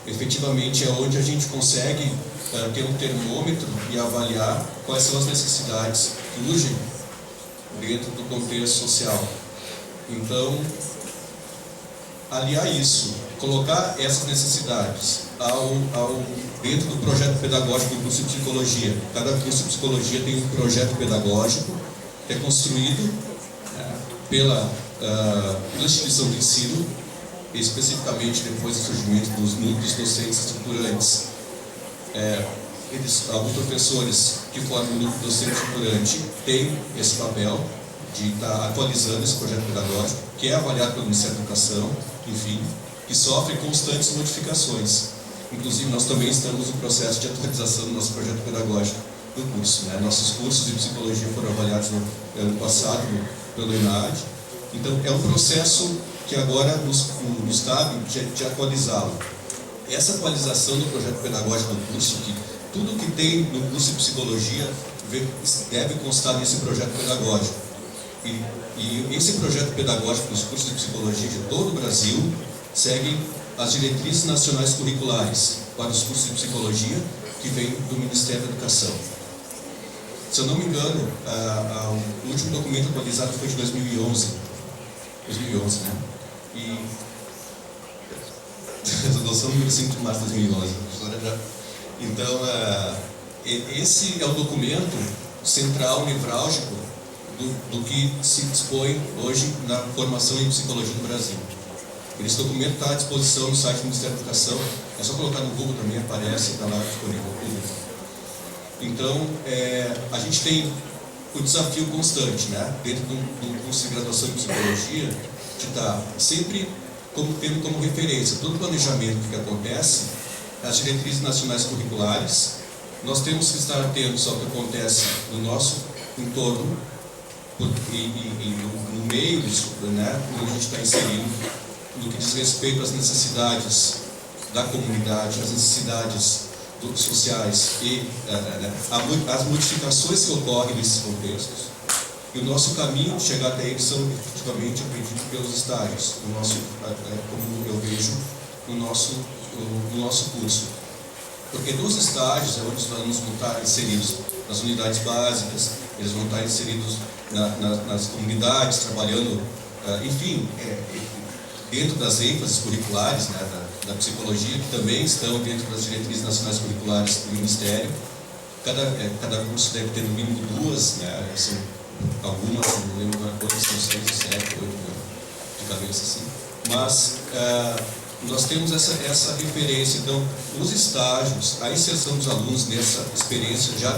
Efetivamente é onde a gente consegue ter um termômetro e avaliar quais são as necessidades que urgem dentro do contexto social. Então, aliar isso, colocar essas necessidades dentro do projeto pedagógico do curso de psicologia. Cada curso de psicologia tem um projeto pedagógico que é construído pela instituição de ensino, especificamente depois do surgimento dos núcleos docentes estruturantes. Alguns professores que formam o núcleo docente estruturante têm esse papel de estar atualizando esse projeto pedagógico, que é avaliado pelo Ministério da Educação, enfim, que sofre constantes modificações. Inclusive, nós também estamos no processo de atualização do nosso projeto pedagógico do curso. Nossos cursos de psicologia foram avaliados no ano passado pelo ENAD. Então, é um processo que agora nos cabe de atualizá-lo. Essa atualização do projeto pedagógico do curso, que tudo que tem no curso de psicologia deve constar nesse projeto pedagógico. E esse projeto pedagógico dos cursos de psicologia de todo o Brasil segue as diretrizes nacionais curriculares para os cursos de psicologia que vem do Ministério da Educação. Se eu não me engano, o último documento atualizado foi de 2011. 2011, E resolução número 5 de março de 2011. Então, esse é o documento central, nevrálgico, do que se dispõe hoje na formação em psicologia no Brasil. Esse documento está à disposição no site do Ministério da Educação, é só colocar no Google também, aparece, está lá disponível ao público. Então, a gente tem o desafio constante, dentro do curso de graduação em psicologia, de estar sempre tendo como referência todo o planejamento que acontece, as diretrizes nacionais curriculares. Nós temos que estar atentos ao que acontece no nosso entorno e no meio disso, onde a gente está inserido, no que diz respeito às necessidades da comunidade, às necessidades sociais e as modificações que ocorrem nesses contextos. E o nosso caminho de chegar até eles são efetivamente, acredito, pelos estágios, como eu vejo no nosso curso. Porque nos estágios é onde os alunos vão estar inseridos nas unidades básicas, eles vão estar inseridos nas comunidades, trabalhando, enfim, dentro das ênfases curriculares, né, da psicologia, que também estão dentro das diretrizes nacionais curriculares do Ministério. Cada curso deve ter no mínimo 2, né, são algumas, não lembro quantas, são 6, 7, 8, de cabeça assim. Mas nós temos essa referência. Então, os estágios, a inserção dos alunos nessa experiência, já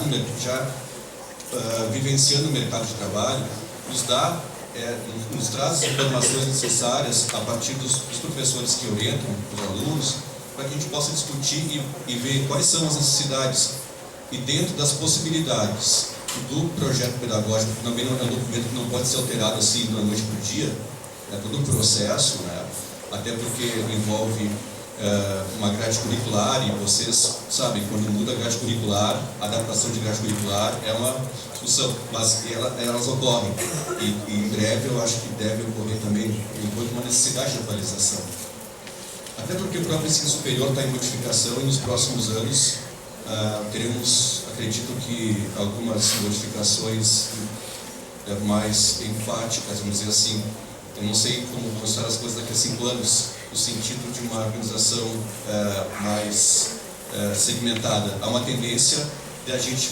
vivenciando o mercado de trabalho, nos traz as informações necessárias a partir dos professores que orientam os alunos, para que a gente possa discutir e ver quais são as necessidades e dentro das possibilidades do projeto pedagógico, que também é um documento que não pode ser alterado assim da noite para o dia, é todo um processo, né? Até porque envolve uma grade curricular, e vocês sabem, quando muda a grade curricular, a adaptação de grade curricular é uma discussão, mas elas ocorrem, e em breve eu acho que deve ocorrer também, enquanto uma necessidade de atualização. Até porque o próprio ensino superior está em modificação, e nos próximos anos teremos, acredito que, algumas modificações mais enfáticas, vamos dizer assim. Eu não sei como vão estar as coisas daqui a 5 anos, no sentido de uma organização mais segmentada. Há uma tendência de a gente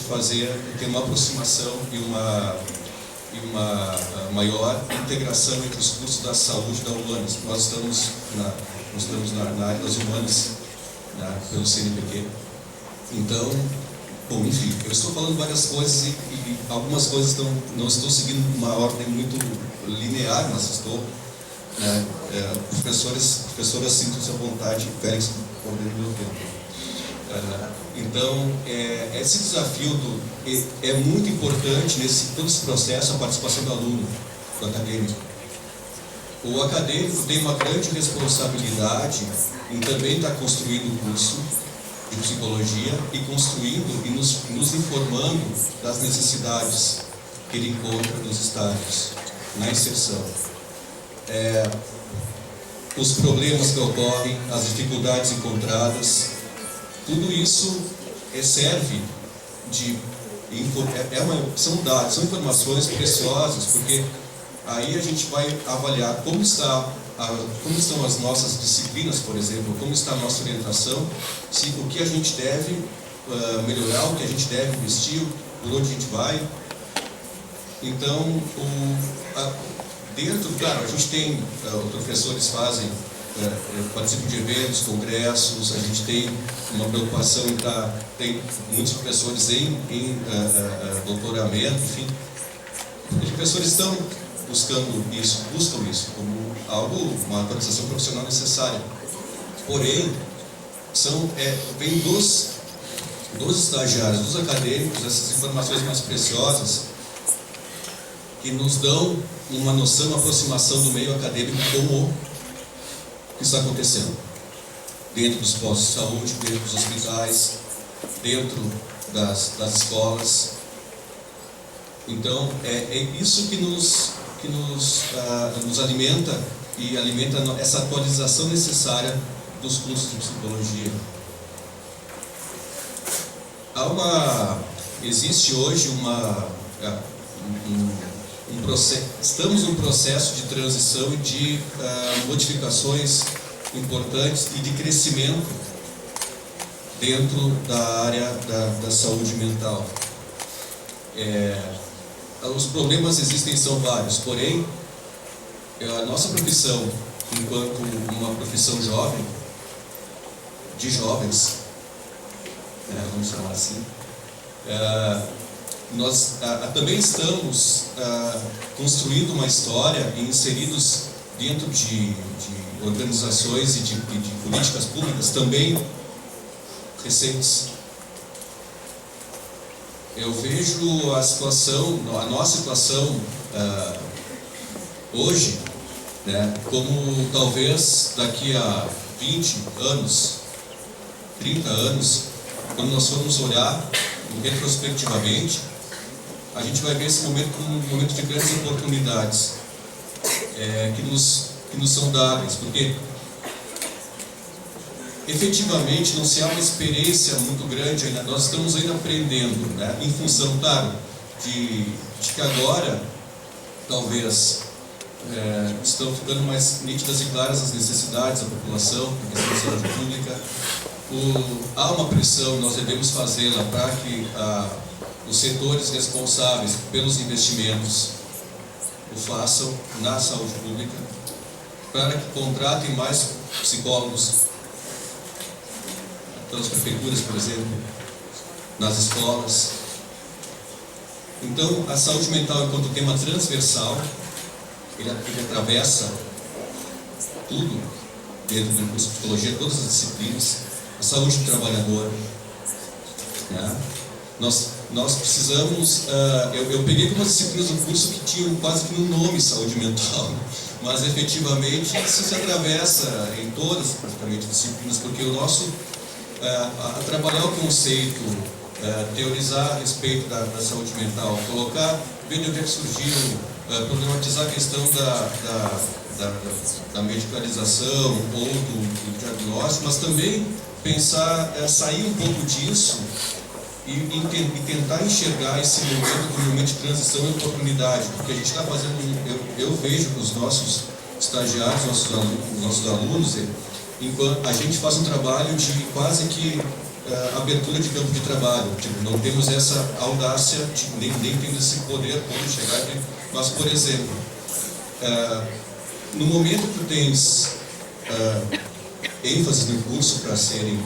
ter uma aproximação e uma maior integração entre os cursos da saúde e da humanas. Nós estamos na área das humanas, pelo CNPq. Então, bom, enfim, eu estou falando várias coisas e algumas coisas não estou seguindo uma ordem muito linear, mas estou, professoras, sintam-se à vontade, Félix, perdendo meu tempo. Então, esse desafio é muito importante nesse todo esse processo, a participação do aluno, do acadêmico. O acadêmico tem uma grande responsabilidade em também estar construindo o curso de psicologia e construindo e nos informando das necessidades que ele encontra nos estágios, na inserção. Os problemas que ocorrem, as dificuldades encontradas, tudo isso serve são dados, são informações preciosas, porque aí a gente vai avaliar como estão as nossas disciplinas, por exemplo, como está a nossa orientação, o que a gente deve melhorar, o que a gente deve investir, por onde a gente vai. Então, claro, a gente tem, os professores participam de eventos, congressos, a gente tem uma preocupação tem muitos professores em doutoramento, enfim. Os professores estão buscam isso como uma atualização profissional necessária. Porém, vem dos estagiários, dos acadêmicos, essas informações mais preciosas que nos dão uma noção, uma aproximação do meio acadêmico como que está acontecendo dentro dos postos de saúde, dentro dos hospitais, dentro das escolas. Então, é isso que nos alimenta e alimenta essa atualização necessária dos cursos de psicologia. Existe hoje estamos num processo de transição e de modificações importantes e de crescimento dentro da área da saúde mental. Os problemas existem, são vários, porém, a nossa profissão, enquanto uma profissão jovem, de jovens, vamos chamar assim, nós também estamos construindo uma história e inseridos dentro de organizações e de políticas públicas também recentes. Eu vejo a nossa situação hoje, como talvez daqui a 20 anos, 30 anos, quando nós formos olhar retrospectivamente, a gente vai ver esse momento como um momento de grandes oportunidades que nos são dadas, porque efetivamente não se há uma experiência muito grande ainda, nós estamos ainda aprendendo, né? Em função, claro, de que agora talvez estão ficando mais nítidas e claras as necessidades da população, a questão da saúde pública. Há uma pressão, nós devemos fazê-la para que os setores responsáveis pelos investimentos o façam na saúde pública, para que contratem mais psicólogos pelas prefeituras, por exemplo, nas escolas. Então, a saúde mental, enquanto tema transversal, ele atravessa tudo dentro do curso de psicologia, todas as disciplinas. A saúde do trabalhador, né? Nós precisamos, eu peguei algumas disciplinas do curso que tinham quase que um nome saúde mental, mas efetivamente isso se atravessa em todas praticamente disciplinas, porque o nosso trabalhar o conceito, teorizar a respeito da saúde mental, colocar, ver de onde é que surgiu, problematizar a questão da medicalização ou do diagnóstico, mas também pensar, sair um pouco disso e tentar enxergar esse momento como um momento de transição e oportunidade, porque a gente está fazendo, eu vejo que os nossos estagiários, nossos alunos, enquanto a gente faz um trabalho de quase que abertura de campo de trabalho, tipo, não temos essa audácia, nem temos esse poder de chegar aqui, mas, por exemplo, no momento que tu tens ênfase no curso para serem,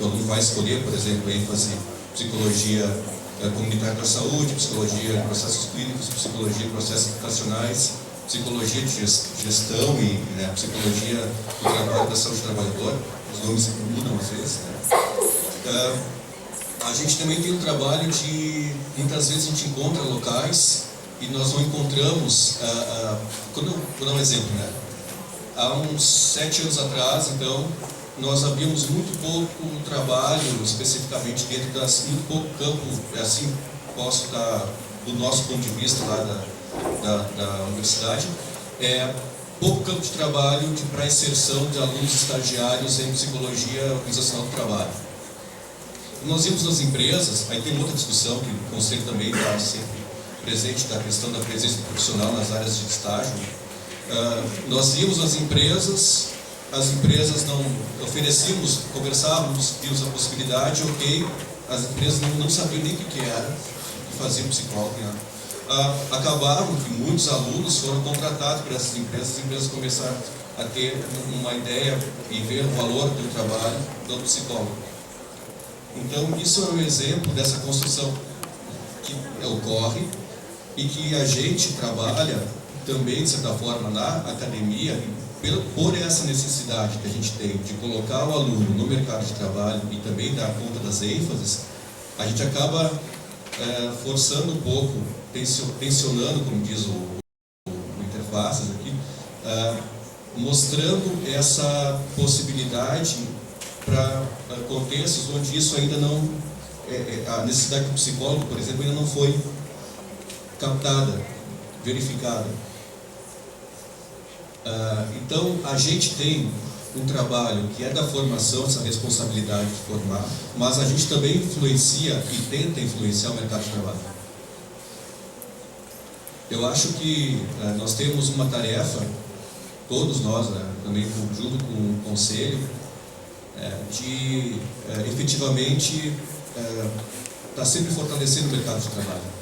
o aluno vai escolher, por exemplo, ênfase psicologia comunitária da saúde, psicologia de processos clínicos, psicologia de processos educacionais, psicologia de gestão e psicologia do trabalho da saúde do trabalhador, os nomes mudam às vezes, né? A gente também tem um trabalho de, muitas vezes a gente encontra locais e nós não encontramos, vou dar um exemplo, né? Há uns 7 anos atrás, então, nós havíamos muito pouco trabalho, especificamente dentro muito pouco campo, assim, posso dar, do nosso ponto de vista lá da universidade, pouco campo de trabalho para inserção de alunos estagiários em psicologia organizacional do trabalho. Nós íamos nas empresas, aí tem outra discussão que o Conselho também está sempre presente, da questão da presença profissional nas áreas de estágio. Nós íamos nas empresas, as empresas não oferecíamos, conversávamos, tínhamos a possibilidade, ok, as empresas não sabiam nem o que era, que faziam psicólogo, né? Acabaram que muitos alunos foram contratados por essas empresas, as empresas começaram a ter uma ideia e ver o valor do trabalho do psicólogo. Então, isso é um exemplo dessa construção que ocorre e que a gente trabalha também, de certa forma, na academia, por essa necessidade que a gente tem de colocar o aluno no mercado de trabalho e também dar conta das ênfases, a gente acaba forçando um pouco, tensionando, como diz o Interfaces aqui, mostrando essa possibilidade para contextos onde isso ainda não, a necessidade do psicólogo, por exemplo, ainda não foi captada, verificada. Então, a gente tem um trabalho que é da formação, essa responsabilidade de formar, mas a gente também influencia e tenta influenciar o mercado de trabalho. Eu acho que nós temos uma tarefa, todos nós, também junto com o Conselho, de efetivamente estar sempre fortalecendo o mercado de trabalho.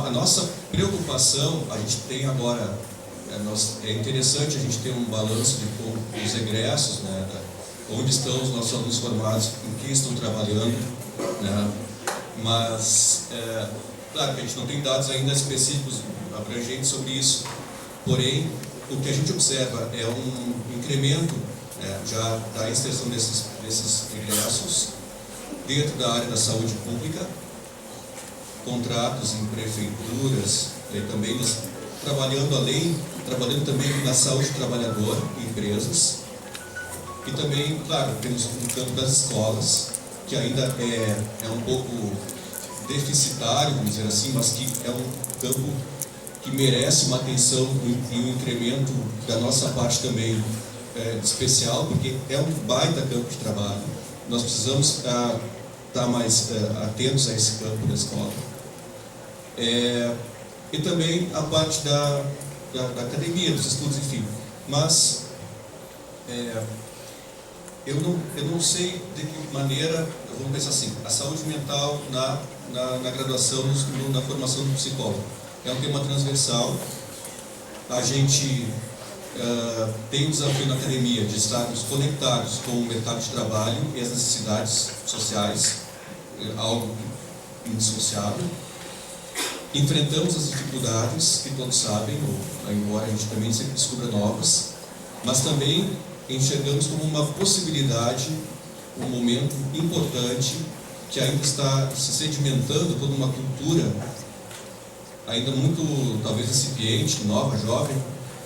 A nossa preocupação, a gente tem agora, é interessante a gente ter um balanço dos egressos, né, onde estão os nossos alunos formados, em que estão trabalhando, né, mas, claro que a gente não tem dados ainda específicos, abrangentes sobre isso, porém, o que a gente observa é um incremento já da inserção desses egressos dentro da área da saúde pública, contratos em prefeituras, também trabalhando também na saúde do trabalhador em empresas, E também, claro, temos no campo das escolas, que ainda é um pouco deficitário, vamos dizer assim, mas que é um campo que merece uma atenção e um incremento da nossa parte também especial, porque é um baita campo de trabalho. Nós precisamos estar mais atentos a esse campo da escola. E também a parte da academia, dos estudos, enfim. Mas eu não sei de que maneira, vamos pensar assim, a saúde mental na graduação, na formação do psicólogo. É um tema transversal. A gente tem o desafio na academia de estarmos conectados com o mercado de trabalho e as necessidades sociais, algo indissociável. Enfrentamos as dificuldades que todos sabem, embora a gente também sempre descubra novas, mas também enxergamos como uma possibilidade, um momento importante que ainda está se sedimentando toda uma cultura ainda muito, talvez, incipiente, nova, jovem,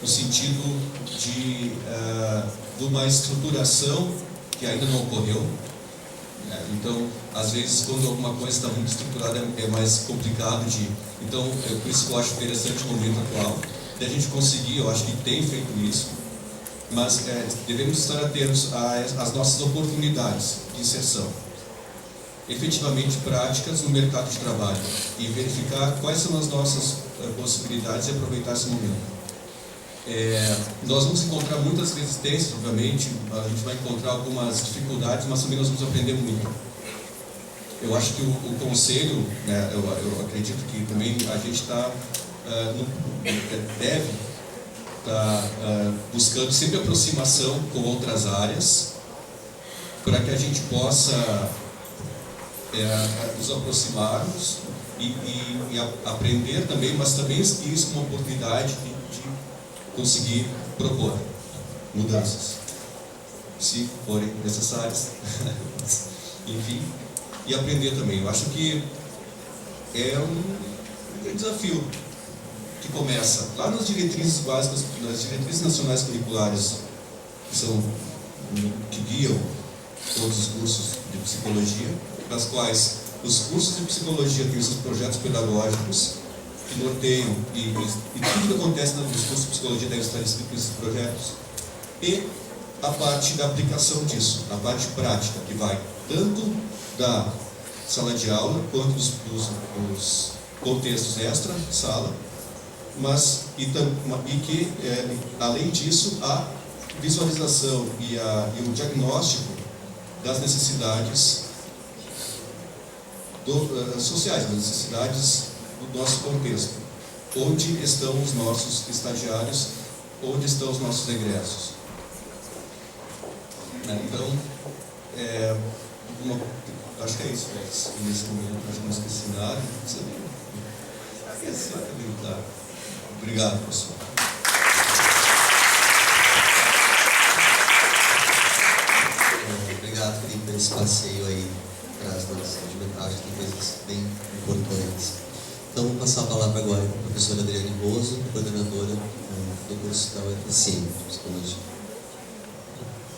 no sentido de uma estruturação que ainda não ocorreu. Então, às vezes, quando alguma coisa está muito estruturada, é mais complicado de... Então, por isso que eu acho interessante o momento atual, de a gente conseguir, eu acho que tem feito isso, mas devemos estar atentos às nossas oportunidades de inserção, efetivamente práticas no mercado de trabalho, e verificar quais são as nossas possibilidades e aproveitar esse momento. Nós vamos encontrar muitas resistências, obviamente, a gente vai encontrar algumas dificuldades, mas também nós vamos aprender muito. Eu acho que o conselho, né, eu acredito que também a gente deve estar buscando sempre aproximação com outras áreas, para que a gente possa nos aproximarmos e aprender também, mas também isso como uma oportunidade de conseguir propor mudanças, se forem necessárias, enfim, e aprender também. Eu acho que é um desafio que começa lá nas diretrizes básicas, nas diretrizes nacionais curriculares, que guiam todos os cursos de psicologia, das quais os cursos de psicologia têm os seus projetos pedagógicos, que norteiam, e tudo que acontece nos cursos de psicologia deve estar escrito nesses projetos, e a parte da aplicação disso, a parte prática, que vai tanto da sala de aula, quanto dos contextos extra-sala, mas e que, além disso, a visualização e o diagnóstico das necessidades sociais, das necessidades do nosso contexto, onde estão os nossos estagiários, onde estão os nossos egressos. Então, acho que é isso, nesse momento, acho que não esqueci nada. Obrigado, professor. Obrigado, Felipe, por esse passeio aí para as nossas saúde mental, acho que tem coisas bem importantes. Então, vou passar a palavra agora para a professora Adriane Bozo, coordenadora do curso da UFSM, de Psicologia.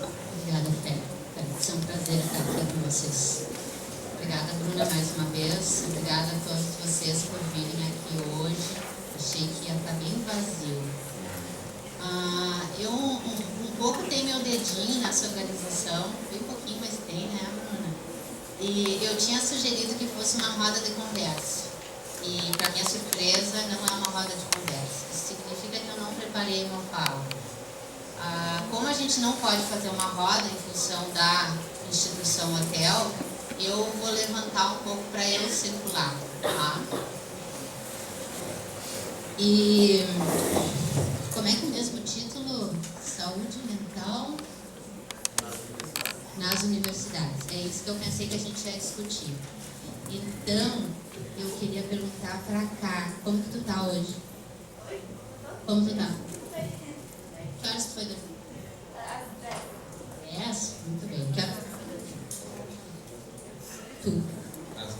Obrigada, Fé. É um prazer estar aqui com vocês. Obrigada, Bruna, mais uma vez. Obrigada a todos vocês por virem aqui hoje. Achei que ia estar bem vazio. Eu um pouco tenho meu dedinho nessa organização, bem pouquinho, mas tem, né, Bruna? E eu tinha sugerido que fosse uma roda de conversa. E, para minha surpresa, não é uma roda de conversa. Isso significa que eu não preparei uma fala. Como a gente não pode fazer uma roda em função da instituição hotel, eu vou levantar um pouco para eu circular, tá? E como é que é o mesmo título? Saúde mental nas universidades. É isso que eu pensei que a gente ia discutir. Então, eu queria perguntar para cá, como que tu tá hoje? Como tu tá? Que horas tu foi dormir? Muito bem. Tu? Às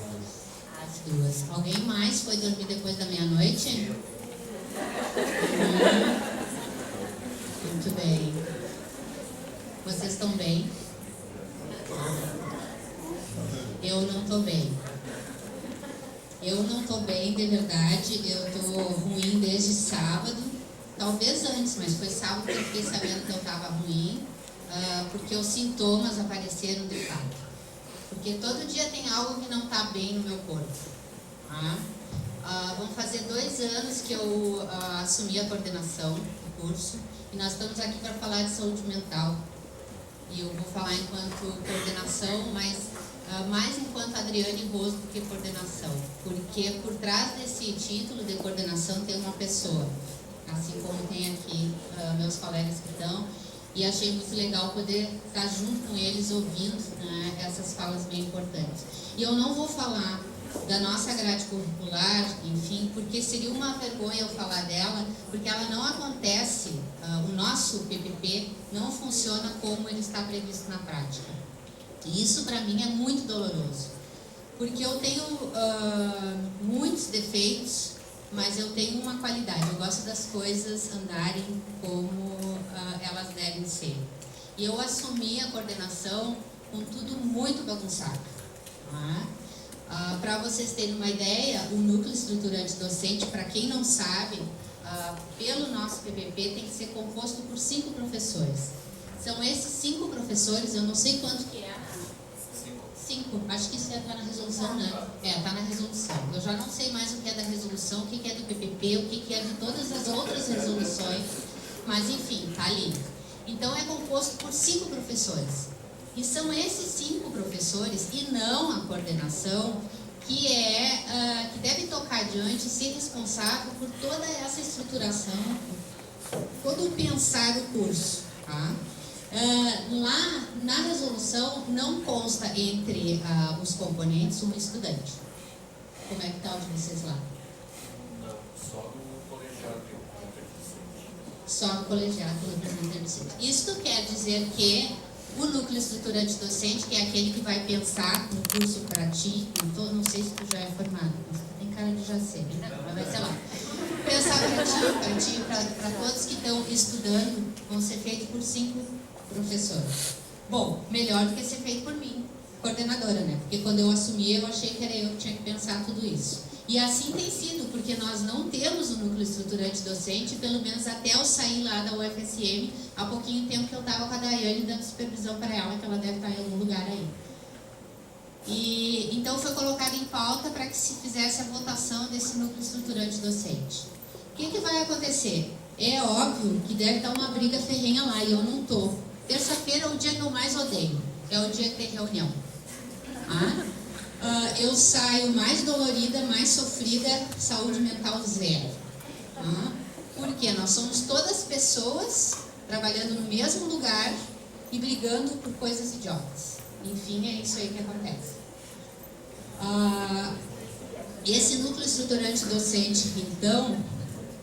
2. Alguém mais foi dormir depois da meia-noite? Muito bem. Vocês estão bem? Eu não estou bem. Eu não estou bem, de verdade. Eu estou ruim desde sábado. Talvez antes, mas foi sábado que eu fiquei sabendo que eu estava ruim, porque os sintomas apareceram de fato. Porque todo dia tem algo que não está bem no meu corpo. Tá? Vão fazer 2 anos que eu assumi a coordenação do curso, e nós estamos aqui para falar de saúde mental. E eu vou falar enquanto coordenação, mas mais enquanto Adriane Roso do que coordenação. Porque por trás desse título de coordenação tem uma pessoa, assim como tem aqui meus colegas que estão, e achei muito legal poder estar junto com eles ouvindo, né, essas falas bem importantes. E eu não vou falar da nossa grade curricular, enfim, porque seria uma vergonha eu falar dela, porque ela não acontece, o nosso PPP não funciona como ele está previsto na prática. E isso para mim é muito doloroso, porque eu tenho muitos defeitos, mas eu tenho uma qualidade. Eu gosto das coisas andarem como elas devem ser. E eu assumi a coordenação com tudo muito bagunçado. Para vocês terem uma ideia, o núcleo estruturante docente, para quem não sabe, pelo nosso PPP tem que ser composto por 5 professores. São esses 5 professores, eu não sei quanto que é. 5, acho que isso está na resolução, né? Está na resolução. Eu já não sei mais o que é da resolução, o que é do PPP, o que é de todas as outras resoluções, mas enfim, está ali. Então é composto por 5 professores. E são esses 5 professores, e não a coordenação, que deve tocar adiante e ser responsável por toda essa estruturação, todo o pensar do curso. Tá? Lá na resolução não consta entre os componentes um estudante. Como é que está o de vocês lá? Não, só no colegiado. Só no colegiado do representante docente. Isto quer dizer que o núcleo estruturante docente, que é aquele que vai pensar no curso para ti, não sei se tu já é formado, mas tu tem cara de já ser, mas vai ser lá. Pensar para ti, para todos que estão estudando, vão ser feitos por 5 professores. Bom, melhor do que ser feito por mim, coordenadora, né? Porque quando eu assumi, eu achei que era eu que tinha que pensar tudo isso. E assim tem sido, porque nós não temos o núcleo estruturante docente, pelo menos até eu sair lá da UFSM, há pouquinho tempo que eu estava com a Daiane dando supervisão para ela, que ela deve estar em algum lugar aí. E então foi colocado em pauta para que se fizesse a votação desse núcleo estruturante docente. O que vai acontecer? É óbvio que deve estar uma briga ferrenha lá, e eu não estou. Terça-feira é o dia que eu mais odeio, é o dia que tem reunião. Eu saio mais dolorida, mais sofrida, saúde mental 0. Porque nós somos todas pessoas trabalhando no mesmo lugar e brigando por coisas idiotas. Enfim, é isso aí que acontece. Esse núcleo estruturante docente, então,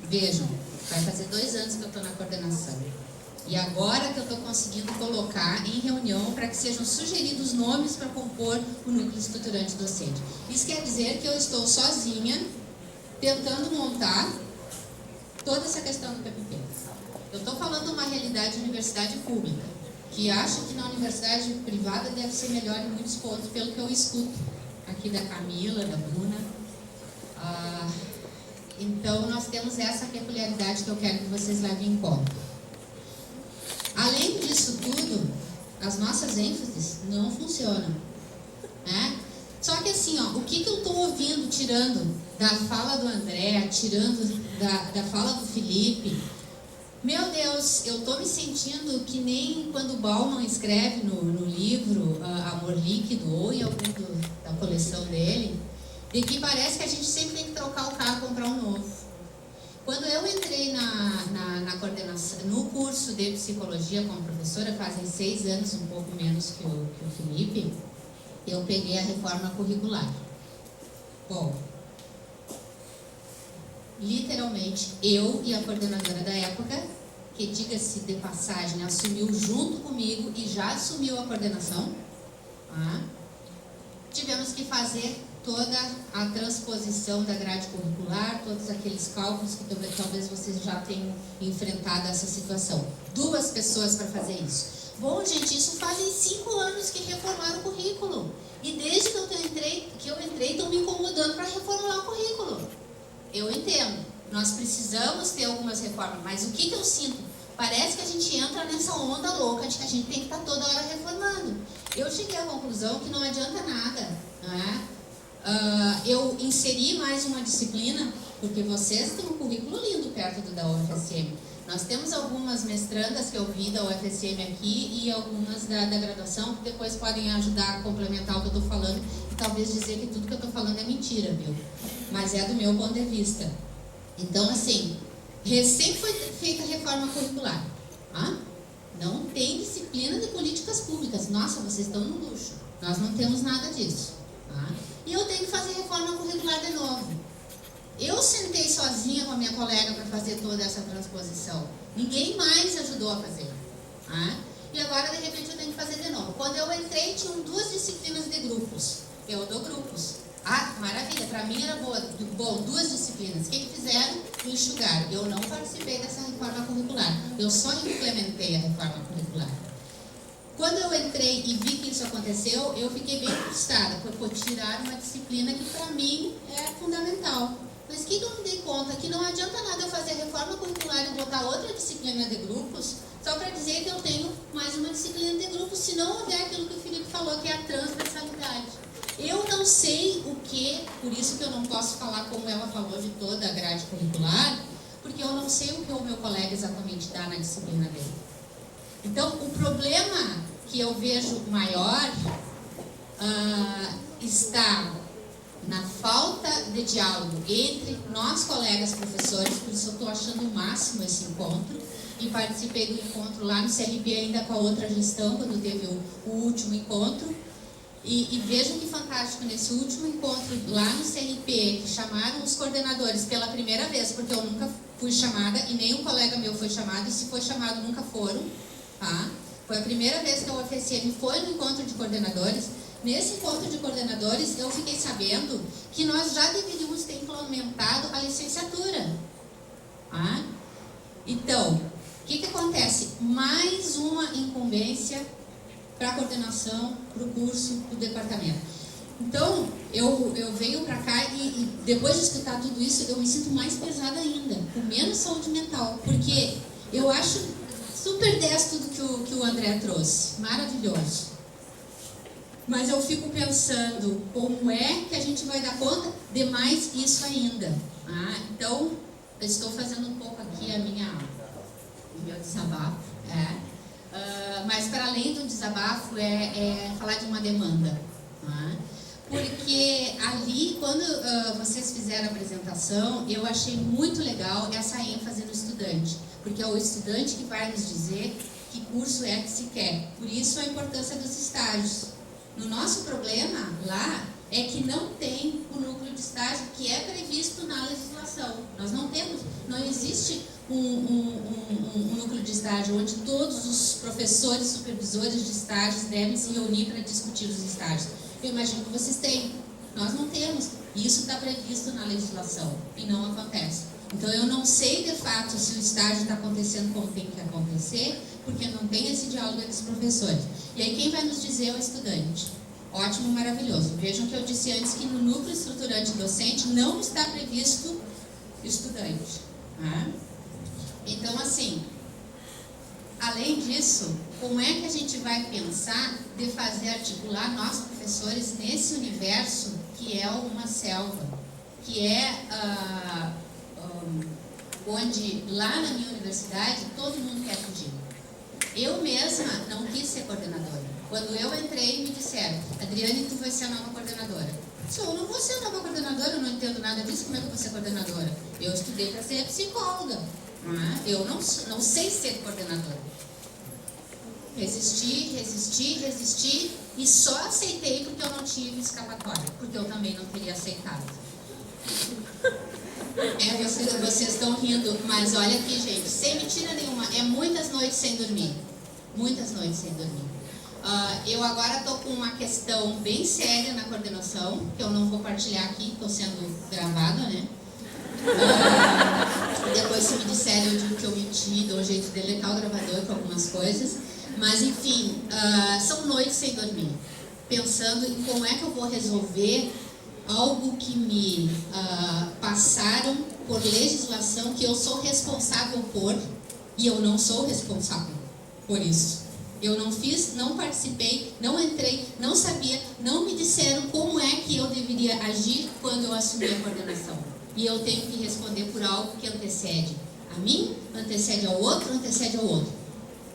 vejam, vai fazer 2 anos que eu estou na coordenação. E agora que eu estou conseguindo colocar em reunião para que sejam sugeridos nomes para compor o núcleo estruturante docente. Isso quer dizer que eu estou sozinha tentando montar toda essa questão do PPP. Eu estou falando de uma realidade de universidade pública, que acho que na universidade privada deve ser melhor em muitos pontos, pelo que eu escuto aqui da Camila, da Bruna. Então, nós temos essa peculiaridade que eu quero que vocês levem em conta. Além disso tudo, as nossas ênfases não funcionam, né? Só que assim, o que eu estou ouvindo, tirando da fala do André, tirando da fala do Felipe, meu Deus, eu estou me sentindo que nem quando o Bauman escreve no livro Amor Líquido, ou em algum da coleção dele, de que parece que a gente sempre tem que trocar o carro e comprar um novo. Quando eu entrei na coordenação, no curso de psicologia como professora, fazem 6 anos, um pouco menos que o Felipe, eu peguei a reforma curricular. Bom, literalmente, eu e a coordenadora da época, que diga-se de passagem, assumiu junto comigo e já assumiu a coordenação, tivemos que fazer toda a transposição da grade curricular, todos aqueles cálculos que talvez vocês já tenham enfrentado essa situação. 2 pessoas para fazer isso. Bom, gente, isso fazem 5 anos que reformaram o currículo. E desde que eu entrei, estão me incomodando para reformular o currículo. Eu entendo, nós precisamos ter algumas reformas, mas o que eu sinto? Parece que a gente entra nessa onda louca de que a gente tem que estar toda hora reformando. Eu cheguei à conclusão que não adianta nada, não é? Eu inseri mais uma disciplina, porque vocês têm um currículo lindo perto do da UFSM. Nós temos algumas mestrandas que eu vi da UFSM aqui e algumas da graduação, que depois podem ajudar a complementar o que eu estou falando e talvez dizer que tudo que eu estou falando é mentira, viu? Mas é do meu ponto de vista. Então, assim, recém foi feita a reforma curricular. Não tem disciplina de políticas públicas. Nossa, vocês estão no luxo. Nós não temos nada disso. E eu tenho que fazer reforma curricular de novo. Eu sentei sozinha com a minha colega para fazer toda essa transposição. Ninguém mais ajudou a fazer. E agora, de repente, eu tenho que fazer de novo. Quando eu entrei, tinham 2 disciplinas de grupos. Eu dou grupos. Maravilha, para mim era bom, 2 disciplinas. O que fizeram? Enxugaram. Eu não participei dessa reforma curricular. Eu só implementei a reforma curricular. Quando eu entrei e vi que isso aconteceu, eu fiquei bem frustrada, por tirar uma disciplina que para mim é fundamental. Mas o que eu me dei conta? Que não adianta nada eu fazer reforma curricular e botar outra disciplina de grupos, só para dizer que eu tenho mais uma disciplina de grupos, se não houver aquilo que o Felipe falou, que é a transversalidade. Eu não sei o que, por isso que eu não posso falar como ela falou de toda a grade curricular, porque eu não sei o que o meu colega exatamente dá na disciplina dele. Então, o problema que eu vejo maior está na falta de diálogo entre nós, colegas professores, por isso eu estou achando o máximo esse encontro, e participei do encontro lá no CRP ainda com a outra gestão, quando teve o último encontro, e vejam que fantástico, nesse último encontro lá no CRP, que chamaram os coordenadores pela primeira vez, porque eu nunca fui chamada, e nem um colega meu foi chamado, e se foi chamado nunca foram, Foi a primeira vez que a UFSM foi no encontro de coordenadores. Nesse encontro de coordenadores, eu fiquei sabendo que nós já deveríamos ter implementado a licenciatura. Então, o que acontece? Mais uma incumbência para a coordenação, para o curso, para o departamento. Então, eu venho para cá e depois de escutar tudo isso, eu me sinto mais pesada ainda, com menos saúde mental, porque eu acho super 10 tudo que o André trouxe, maravilhoso. Mas eu fico pensando, como é que a gente vai dar conta de mais isso ainda? Então, eu estou fazendo um pouco aqui o meu desabafo, mas para além do desabafo é falar de uma demanda, porque ali, quando vocês fizeram a apresentação, eu achei muito legal essa ênfase no estudante, porque é o estudante que vai nos dizer que curso é que se quer. Por isso a importância dos estágios. No nosso problema lá é que não tem o núcleo de estágio que é previsto na legislação. Nós não temos, não existe um núcleo de estágio onde todos os professores, supervisores de estágios devem se reunir para discutir os estágios. Eu imagino que vocês têm, nós não temos. Isso está previsto na legislação e não acontece. Então eu não sei de fato se o estágio está acontecendo como tem que acontecer, porque não tem esse diálogo entre os professores. E aí quem vai nos dizer é o estudante. Ótimo, maravilhoso. Vejam que eu disse antes que no núcleo estruturante docente não está previsto estudante. Então, assim, além disso, como é que a gente vai pensar de fazer articular nós, professores, nesse universo que é uma selva, que é onde lá na minha universidade todo mundo quer fugir. Eu mesma não quis ser coordenadora. Quando eu entrei, me disseram: Adriane, tu vai ser a nova coordenadora. Eu não vou ser a nova coordenadora, eu não entendo nada disso, como é que eu vou ser coordenadora? Eu estudei para ser psicóloga. Eu não sei ser coordenadora. Resisti e só aceitei porque eu não tive escapatória, porque eu também não teria aceitado. Vocês estão rindo, mas olha aqui, gente, sem mentira nenhuma, é muitas noites sem dormir. Muitas noites sem dormir. Eu agora estou com uma questão bem séria na coordenação, que eu não vou partilhar aqui, estou sendo gravada, né? Depois, se me disserem, eu digo que eu menti, dou um jeito de deletar o gravador com algumas coisas. Mas, enfim, são noites sem dormir, pensando em como é que eu vou resolver algo que me passaram por legislação que eu sou responsável por, e eu não sou responsável por isso. Eu não fiz, não participei, não entrei, não sabia, não me disseram como é que eu deveria agir quando eu assumi a coordenação. E eu tenho que responder por algo que antecede a mim, antecede ao outro, antecede ao outro.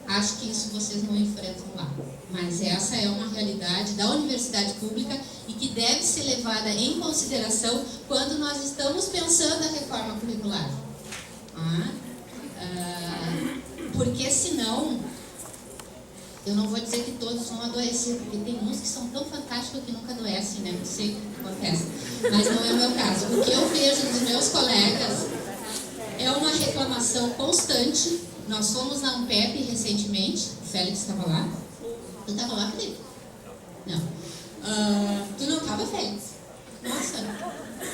Acho que isso vocês não enfrentam lá. Mas essa é uma realidade da universidade pública e que deve ser levada em consideração quando nós estamos pensando a reforma curricular. Porque senão, eu não vou dizer que todos vão adoecer, porque tem uns que são tão fantásticos que nunca adoecem, né? Não sei o que acontece, mas não é o meu caso. O que eu vejo dos meus colegas é uma reclamação constante. Nós fomos na Ampep recentemente, o Félix estava lá. Tu estava lá, Felipe? Não. Tu não estava, Félix? Nossa,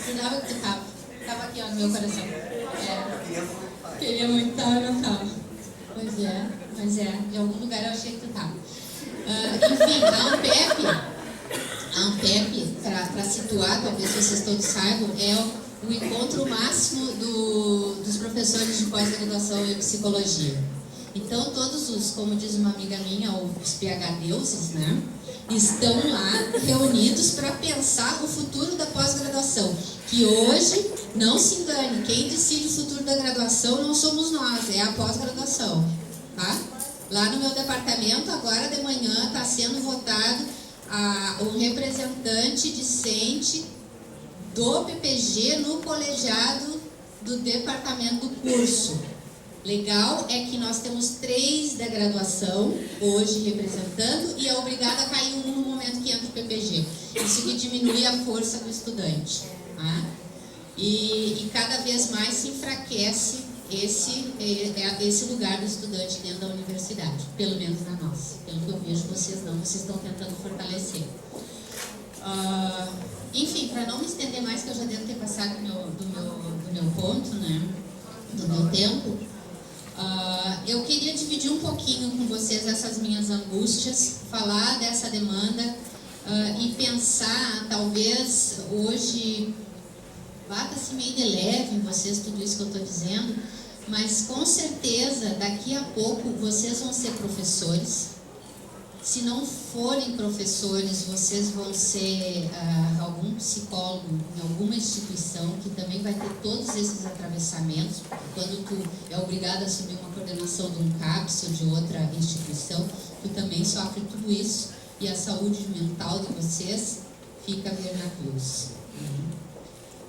jurava que tu estava. Estava aqui, ó, no meu coração. Queria muito estar, não estava. Pois é, de algum lugar eu achei que tu estava. Enfim, a Ampep, para situar, talvez vocês todos saibam, é o encontro máximo dos professores de pós-graduação em psicologia. Então, todos os, como diz uma amiga minha, os PhDeuses, né, estão lá reunidos para pensar o futuro da pós-graduação. Que hoje, não se engane, quem decide o futuro da graduação não somos nós, é a pós-graduação. Tá? Lá no meu departamento, agora de manhã, está sendo votado um representante discente do PPG no colegiado do departamento do curso. Legal é que nós temos 3 da graduação hoje representando e é obrigado a cair um no momento que entra o PPG. Isso que diminui a força do estudante. Tá? E cada vez mais se enfraquece esse lugar do estudante dentro da universidade, pelo menos na nossa. Pelo que eu vejo, vocês estão tentando fortalecer. Enfim, para não me estender mais, que eu já devo ter passado do meu ponto, né, do meu tempo, eu queria dividir um pouquinho com vocês essas minhas angústias, falar dessa demanda e pensar, talvez hoje bata-se meio de leve em vocês tudo isso que eu estou dizendo, mas com certeza daqui a pouco vocês vão ser professores. Se não forem professores, vocês vão ser algum psicólogo em alguma instituição que também vai ter todos esses atravessamentos. Quando tu é obrigado a assumir uma coordenação de um CAPS ou de outra instituição, tu também sofre tudo isso e a saúde mental de vocês fica vernaculos.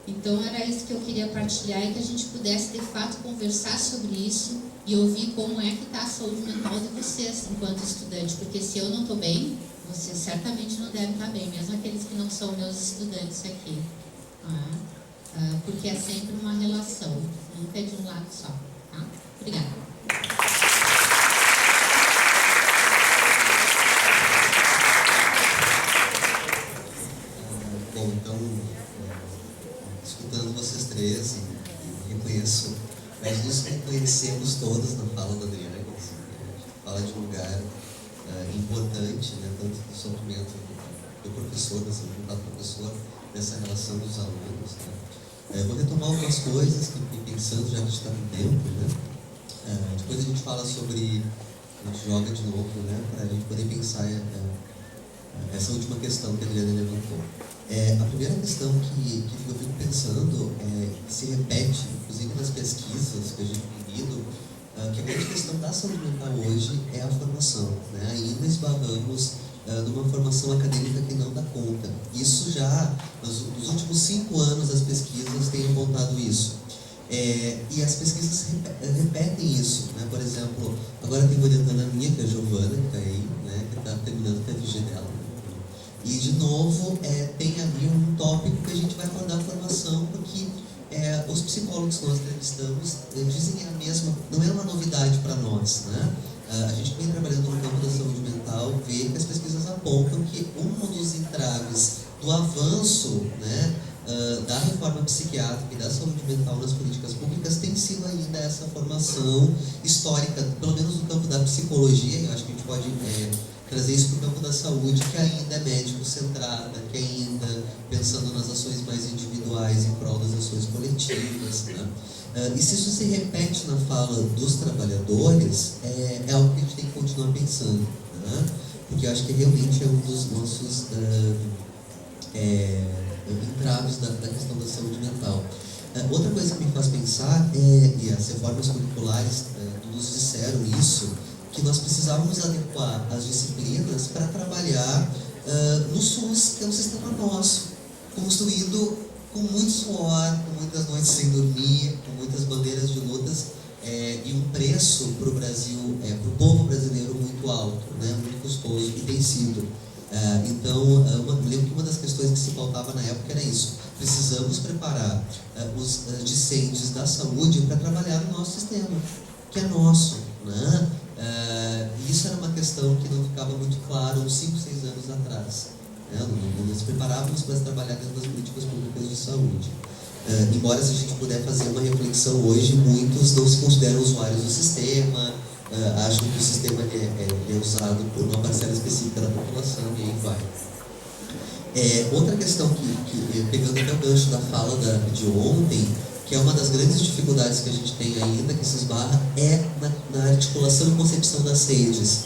Então era isso que eu queria partilhar e que a gente pudesse de fato conversar sobre isso e ouvir como é que está a saúde mental de vocês enquanto estudante, porque se eu não estou bem, vocês certamente não devem estar bem, mesmo aqueles que não são meus estudantes aqui. Porque é sempre uma relação, nunca é de um lado só. Tá? Obrigada. Bom, então, escutando vocês três, e reconheço, mas nos reconhecemos todos na fala da Adriana, assim, a gente fala de um lugar importante, né, tanto do sofrimento do professor, da saúde mental do professor, dessa relação dos alunos. Né. Vou retomar algumas coisas que fiquei pensando, já que a gente está no tempo, né. Depois a gente fala sobre, a gente joga de novo, né, para a gente poder pensar essa última questão que a Adriana levantou. A primeira questão que eu fico pensando se repete, inclusive nas pesquisas que a gente tem lido, que a grande questão da saúde mental hoje é a formação. Né? Ainda esbarramos numa formação acadêmica que não dá conta. Isso já, nos últimos 5 anos, as pesquisas têm apontado isso. E as pesquisas repetem isso. Né? Por exemplo, agora tem uma orientanda minha, que é a Giovana, que está aí, né? Que está terminando o TFG dela. E, de novo, tem ali um tópico que a gente vai falar da formação, porque os psicólogos que nós entrevistamos dizem a mesma, não é uma novidade para nós, né? A gente vem trabalhando no campo da saúde mental, vê que as pesquisas apontam que um dos entraves do avanço, né, da reforma psiquiátrica e da saúde mental nas políticas públicas tem sido ainda essa formação histórica, pelo menos no campo da psicologia, e eu acho que a gente gente pode trazer isso para o campo da saúde, que ainda é médico-centrada, que ainda pensando nas ações mais individuais em prol das ações coletivas, né? E se isso se repete na fala dos trabalhadores, é algo que a gente tem que continuar pensando, né? Porque eu acho que realmente é um dos nossos entraves da questão da saúde mental. Outra coisa que me faz pensar e as reformas curriculares nos disseram isso, que nós precisávamos adequar as disciplinas para trabalhar no SUS, que é um sistema nosso, construído com muito suor, com muitas noites sem dormir, com muitas bandeiras de lutas e um preço para o Brasil, para o povo brasileiro muito alto, né, muito custoso, e tem sido. Então, eu lembro que uma das questões que se pautava na época era isso: precisamos preparar os discentes da saúde para trabalhar no nosso sistema, que é nosso, né? Isso era uma questão que não ficava muito claro uns 5, 6 anos atrás, né? Nós nos preparávamos para trabalhar dentro das políticas públicas de saúde. Embora, se a gente puder fazer uma reflexão hoje, muitos não se consideram usuários do sistema, acham que o sistema é usado por uma parcela específica da população, e aí vai. Outra questão que pegando até o gancho da fala de ontem, que é uma das grandes dificuldades que a gente tem ainda, que se esbarra, é na articulação e concepção das redes.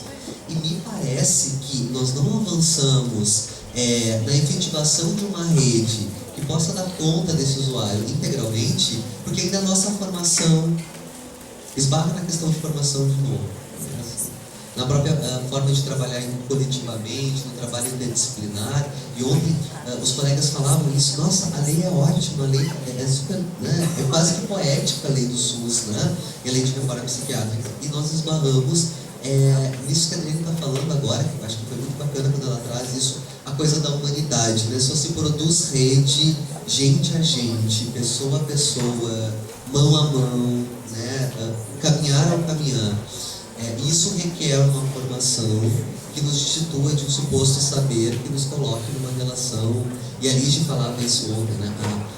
E me parece que nós não avançamos na efetivação de uma rede que possa dar conta desse usuário integralmente, porque ainda a nossa formação esbarra na questão de formação de novo. Na própria forma de trabalhar coletivamente, no trabalho interdisciplinar. E ontem os colegas falavam isso: nossa, a lei é ótima, a lei é super, né, é quase que poética a lei do SUS, né, e a lei de reforma psiquiátrica. E nós esbarramos nisso que a Adriana está falando agora, que eu acho que foi muito bacana quando ela traz isso, a coisa da humanidade, né? Só se produz rede, gente a gente, pessoa a pessoa, mão a mão, né, caminhar ao caminhar. Isso requer uma formação que nos destitua de um suposto saber, que nos coloque numa relação. E a Lígia falava isso ontem, né?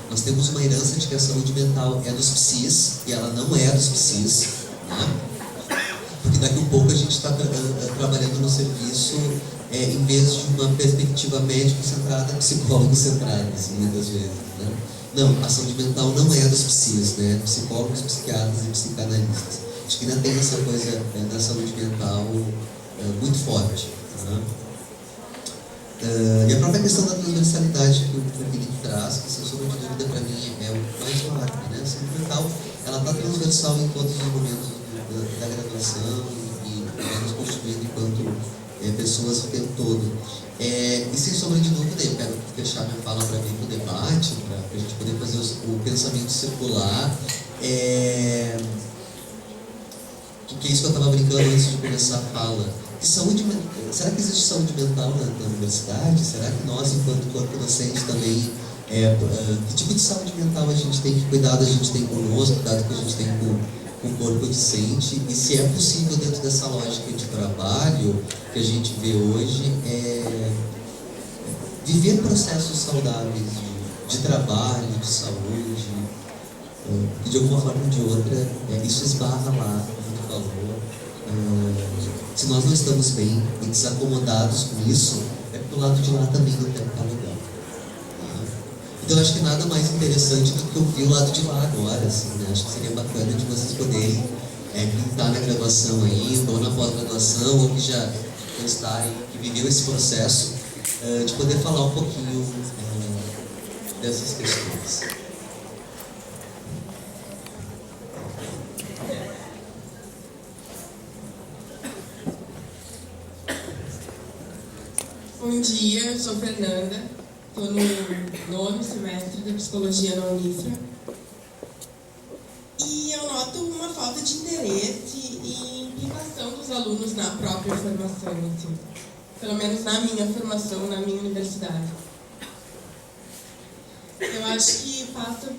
Nós temos uma herança de que a saúde mental é dos psis, e ela não é dos psis, né? Porque daqui a um pouco a gente está trabalhando no serviço em vez de uma perspectiva médico-centrada, psicólogo-centrada, assim, muitas vezes, né? Não, a saúde mental não é dos psis, né? Psicólogos, psiquiatras e psicanalistas. Acho que ainda tem essa coisa da saúde mental muito forte, né? E a própria questão da transversalidade que o Felipe traz, que sem sombra de dúvida para mim é o mais marco, né? A saúde mental, ela está transversal em todos os momentos da graduação e vai nos constituindo enquanto pessoas o tempo todo. E sem sombra de dúvida, eu quero fechar minha fala para vir para o debate, para a gente poder fazer o pensamento circular. Que é isso que eu estava brincando antes de começar a fala. Será que existe saúde mental na universidade? Será que nós, enquanto corpo docente, também... que tipo de saúde mental a gente tem, que cuidado a gente tem conosco, cuidado que a gente tem com o corpo docente? E se é possível, dentro dessa lógica de trabalho que a gente vê hoje, viver processos saudáveis de trabalho, de saúde, que de alguma forma ou de outra, isso esbarra lá. Se nós não estamos bem e desacomodados com isso, é porque o lado de lá também não tem estar legal. Então, acho que nada mais interessante do que ouvir o lado de lá agora, assim, né? Acho que seria bacana de vocês poderem estar na graduação ainda, ou na pós-graduação, ou que já está aí, que viveu esse processo, de poder falar um pouquinho dessas questões. Bom dia, eu sou Fernanda, estou no 9º semestre da Psicologia na Unifra e eu noto uma falta de interesse e implicação dos alunos na própria formação, assim, pelo menos na minha formação, na minha universidade. Eu acho que passa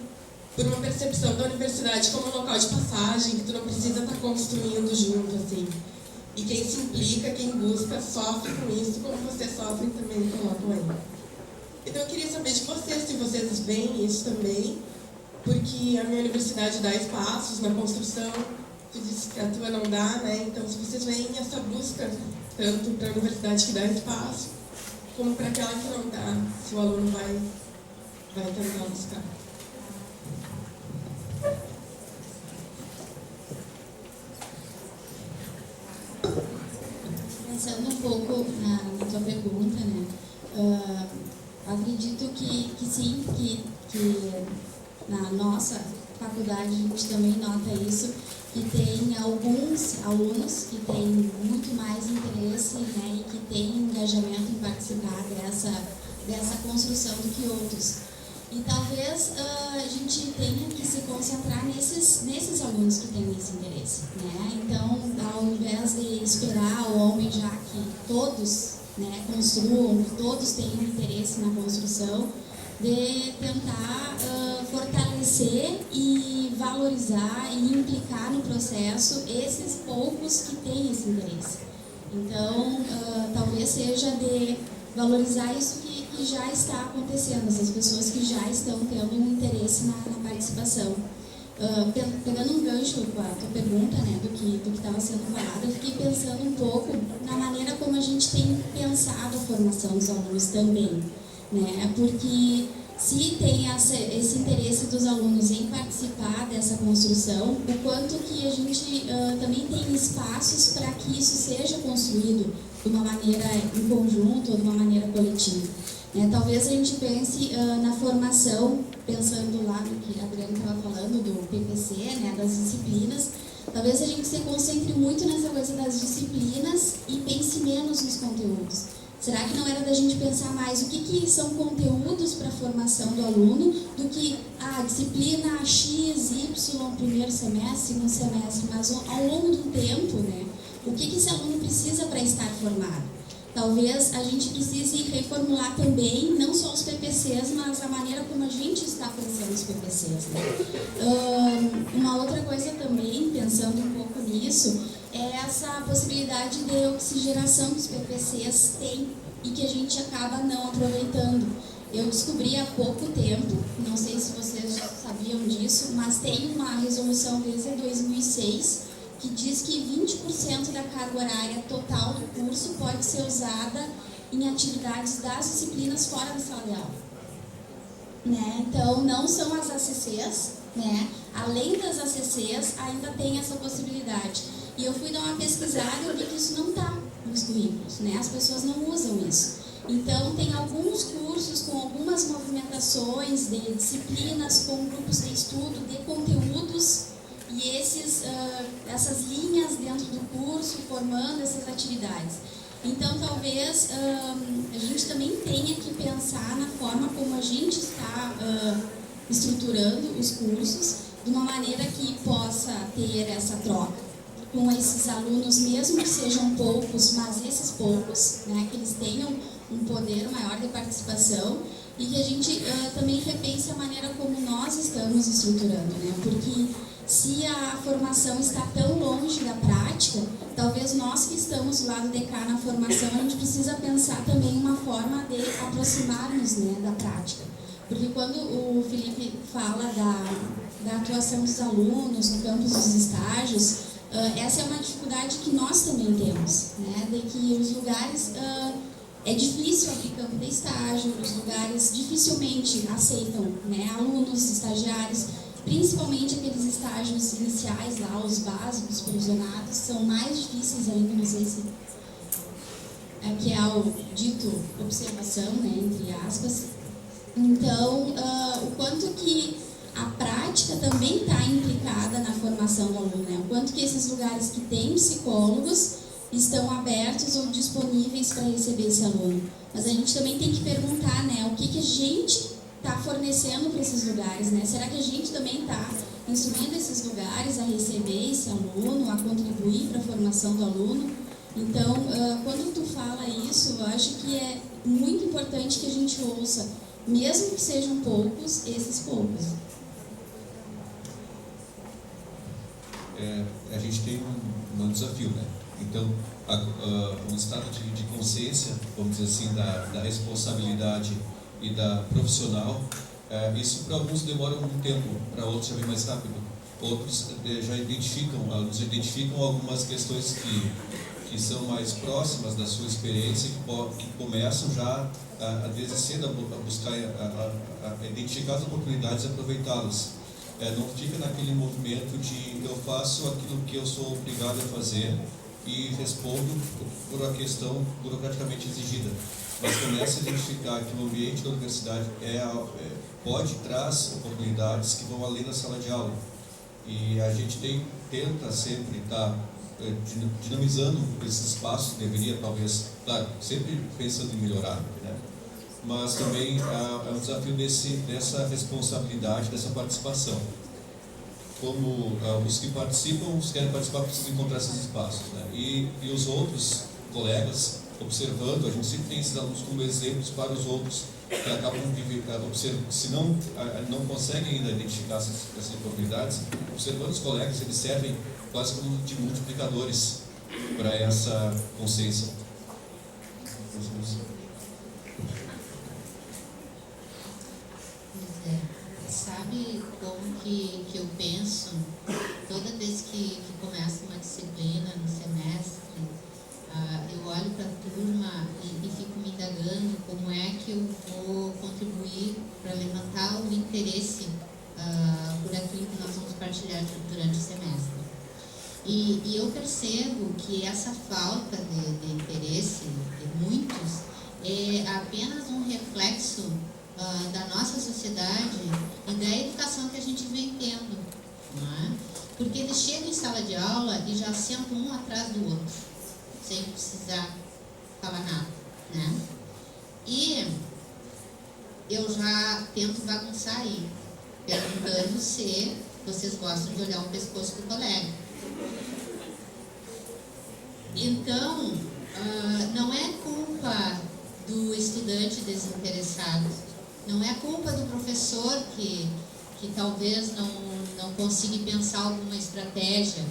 por uma percepção da universidade como um local de passagem, que tu não precisa estar construindo junto, assim. E quem se implica, quem busca, sofre com isso, como vocês sofrem também e colocam aí. Então eu queria saber de vocês, se vocês veem isso também, porque a minha universidade dá espaços na construção, tu disse que a tua não dá, né? Então se vocês veem essa busca tanto para a universidade que dá espaço, como para aquela que não dá, se o aluno vai tentar buscar. Pensando um pouco na tua pergunta, né? Acredito que sim, que na nossa faculdade a gente também nota isso, que tem alguns alunos que têm muito mais interesse, né, e que têm engajamento em participar dessa construção do que outros. E talvez a gente tenha que se concentrar nesses alunos que têm esse interesse, né? Então, ao invés de esperar ou almejar que todos, né, construam, que todos tenham interesse na construção, de tentar fortalecer e valorizar e implicar no processo esses poucos que têm esse interesse. Então, talvez seja de valorizar isso que já está acontecendo, essas pessoas que já estão tendo um interesse na participação. Pegando um gancho com a tua pergunta, né, do que estava sendo falado, eu fiquei pensando um pouco na maneira como a gente tem pensado a formação dos alunos também, né, porque se tem esse interesse dos alunos em participar dessa construção, o quanto que a gente também tem espaços para que isso seja construído de uma maneira em conjunto ou de uma maneira coletiva. Talvez a gente pense na formação, pensando lá no que a Adriana estava falando, do PPC, né, das disciplinas, talvez a gente se concentre muito nessa coisa das disciplinas e pense menos nos conteúdos. Será que não era da gente pensar mais o que são conteúdos para a formação do aluno do que a disciplina X, Y, primeiro semestre, segundo semestre, mas ao longo do tempo, né, o que esse aluno precisa para estar formado? Talvez a gente precise reformular também, não só os PPCs, mas a maneira como a gente está pensando os PPCs. Né? Uma outra coisa também, pensando um pouco nisso, é essa possibilidade de oxigenação que os PPCs têm e que a gente acaba não aproveitando. Eu descobri há pouco tempo, não sei se vocês já sabiam disso, mas tem uma resolução desde 2006 que diz que 20% da carga horária total do curso pode ser usada em atividades das disciplinas fora da sala de aula. Né? Então, não são as ACCs, né? Além das ACCs, ainda tem essa possibilidade. E eu fui dar uma pesquisada e vi que isso não está nos currículos, né? As pessoas não usam isso. Então, tem alguns cursos com algumas movimentações de disciplinas, com grupos de estudo, de conteúdos, e essas linhas dentro do curso formando essas atividades. Então, talvez a gente também tenha que pensar na forma como a gente está estruturando os cursos de uma maneira que possa ter essa troca com esses alunos, mesmo que sejam poucos, mas esses poucos, né, que eles tenham um poder maior de participação e que a gente também repense a maneira como nós estamos estruturando, né, porque se a formação está tão longe da prática, talvez nós que estamos do lado de cá na formação, a gente precisa pensar também uma forma de aproximarmos, né, da prática. Porque quando o Felipe fala da atuação dos alunos no campus dos estágios, essa é uma dificuldade que nós também temos, né, de que os lugares... É difícil abrir campo de estágio, os lugares dificilmente aceitam, né, alunos, estagiários, principalmente aqueles estágios iniciais lá, os básicos, provisionados, são mais difíceis ainda, não sei se aqui é o dito observação, né, entre aspas. Então, o quanto que a prática também está implicada na formação do aluno, né? O quanto que esses lugares que têm psicólogos estão abertos ou disponíveis para receber esse aluno. Mas a gente também tem que perguntar, né, o que a gente está fornecendo para esses lugares, né? Será que a gente também está instruindo esses lugares a receber esse aluno, a contribuir para a formação do aluno? Então, quando tu fala isso, eu acho que é muito importante que a gente ouça, mesmo que sejam poucos, esses poucos. A gente tem um desafio, né? Então, um estado de consciência, vamos dizer assim, da responsabilidade e da profissional, isso para alguns demora um tempo, para outros já vem mais rápido. Outros já identificam algumas questões que são mais próximas da sua experiência, que começam já desde cedo a buscar, a identificar as oportunidades e aproveitá-las. Não fica naquele movimento de eu faço aquilo que eu sou obrigado a fazer e respondo por a questão burocraticamente exigida, mas começa a identificar que o ambiente da universidade traz oportunidades que vão além da sala de aula. E a gente tenta sempre estar dinamizando esses espaços, deveria talvez, claro, sempre pensando em melhorar, né? Mas também é um desafio dessa responsabilidade, dessa participação. Como os que participam, os que querem participar, precisam encontrar esses espaços, né? E os outros colegas, observando, a gente sempre tem esses alunos como exemplos para os outros, que acabam observando, se não conseguem ainda identificar essas oportunidades, observando os colegas, eles servem quase como de multiplicadores para essa consciência. Sabe como que eu penso toda vez que começa uma disciplina no semestre? Eu olho para a turma e fico me indagando como é que eu vou contribuir para levantar o interesse por aquilo que nós vamos partilhar durante o semestre. E eu percebo que essa falta de interesse de muitos é apenas um reflexo da nossa sociedade e da educação que a gente vem tendo, não é? Porque eles chegam em sala de aula e já sentam um atrás do outro, sem precisar falar nada, né? E eu já tento bagunçar aí, perguntando se vocês gostam de olhar o pescoço do colega. Então, não é culpa do estudante desinteressado, não é culpa do professor que talvez não consiga pensar alguma estratégia,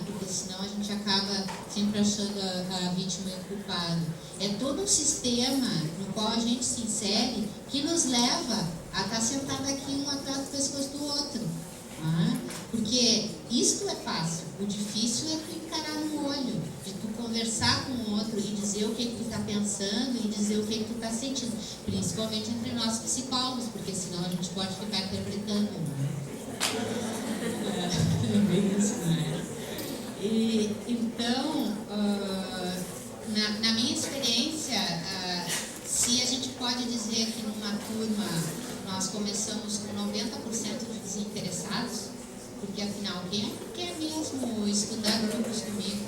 porque senão a gente acaba sempre achando a vítima e o culpado. É todo um sistema no qual a gente se insere que nos leva a estar sentado aqui um atrás do pescoço do outro. Porque isto é fácil, o difícil é tu encarar no olho, de tu conversar com o outro e dizer o que tu está pensando e dizer o que tu está sentindo, principalmente entre nós psicólogos, porque senão a gente pode ficar interpretando, É bem isso, né? E então, na minha experiência, se a gente pode dizer que numa turma nós começamos com 90% de desinteressados, porque afinal, quem é que quer mesmo estudar grupos comigo?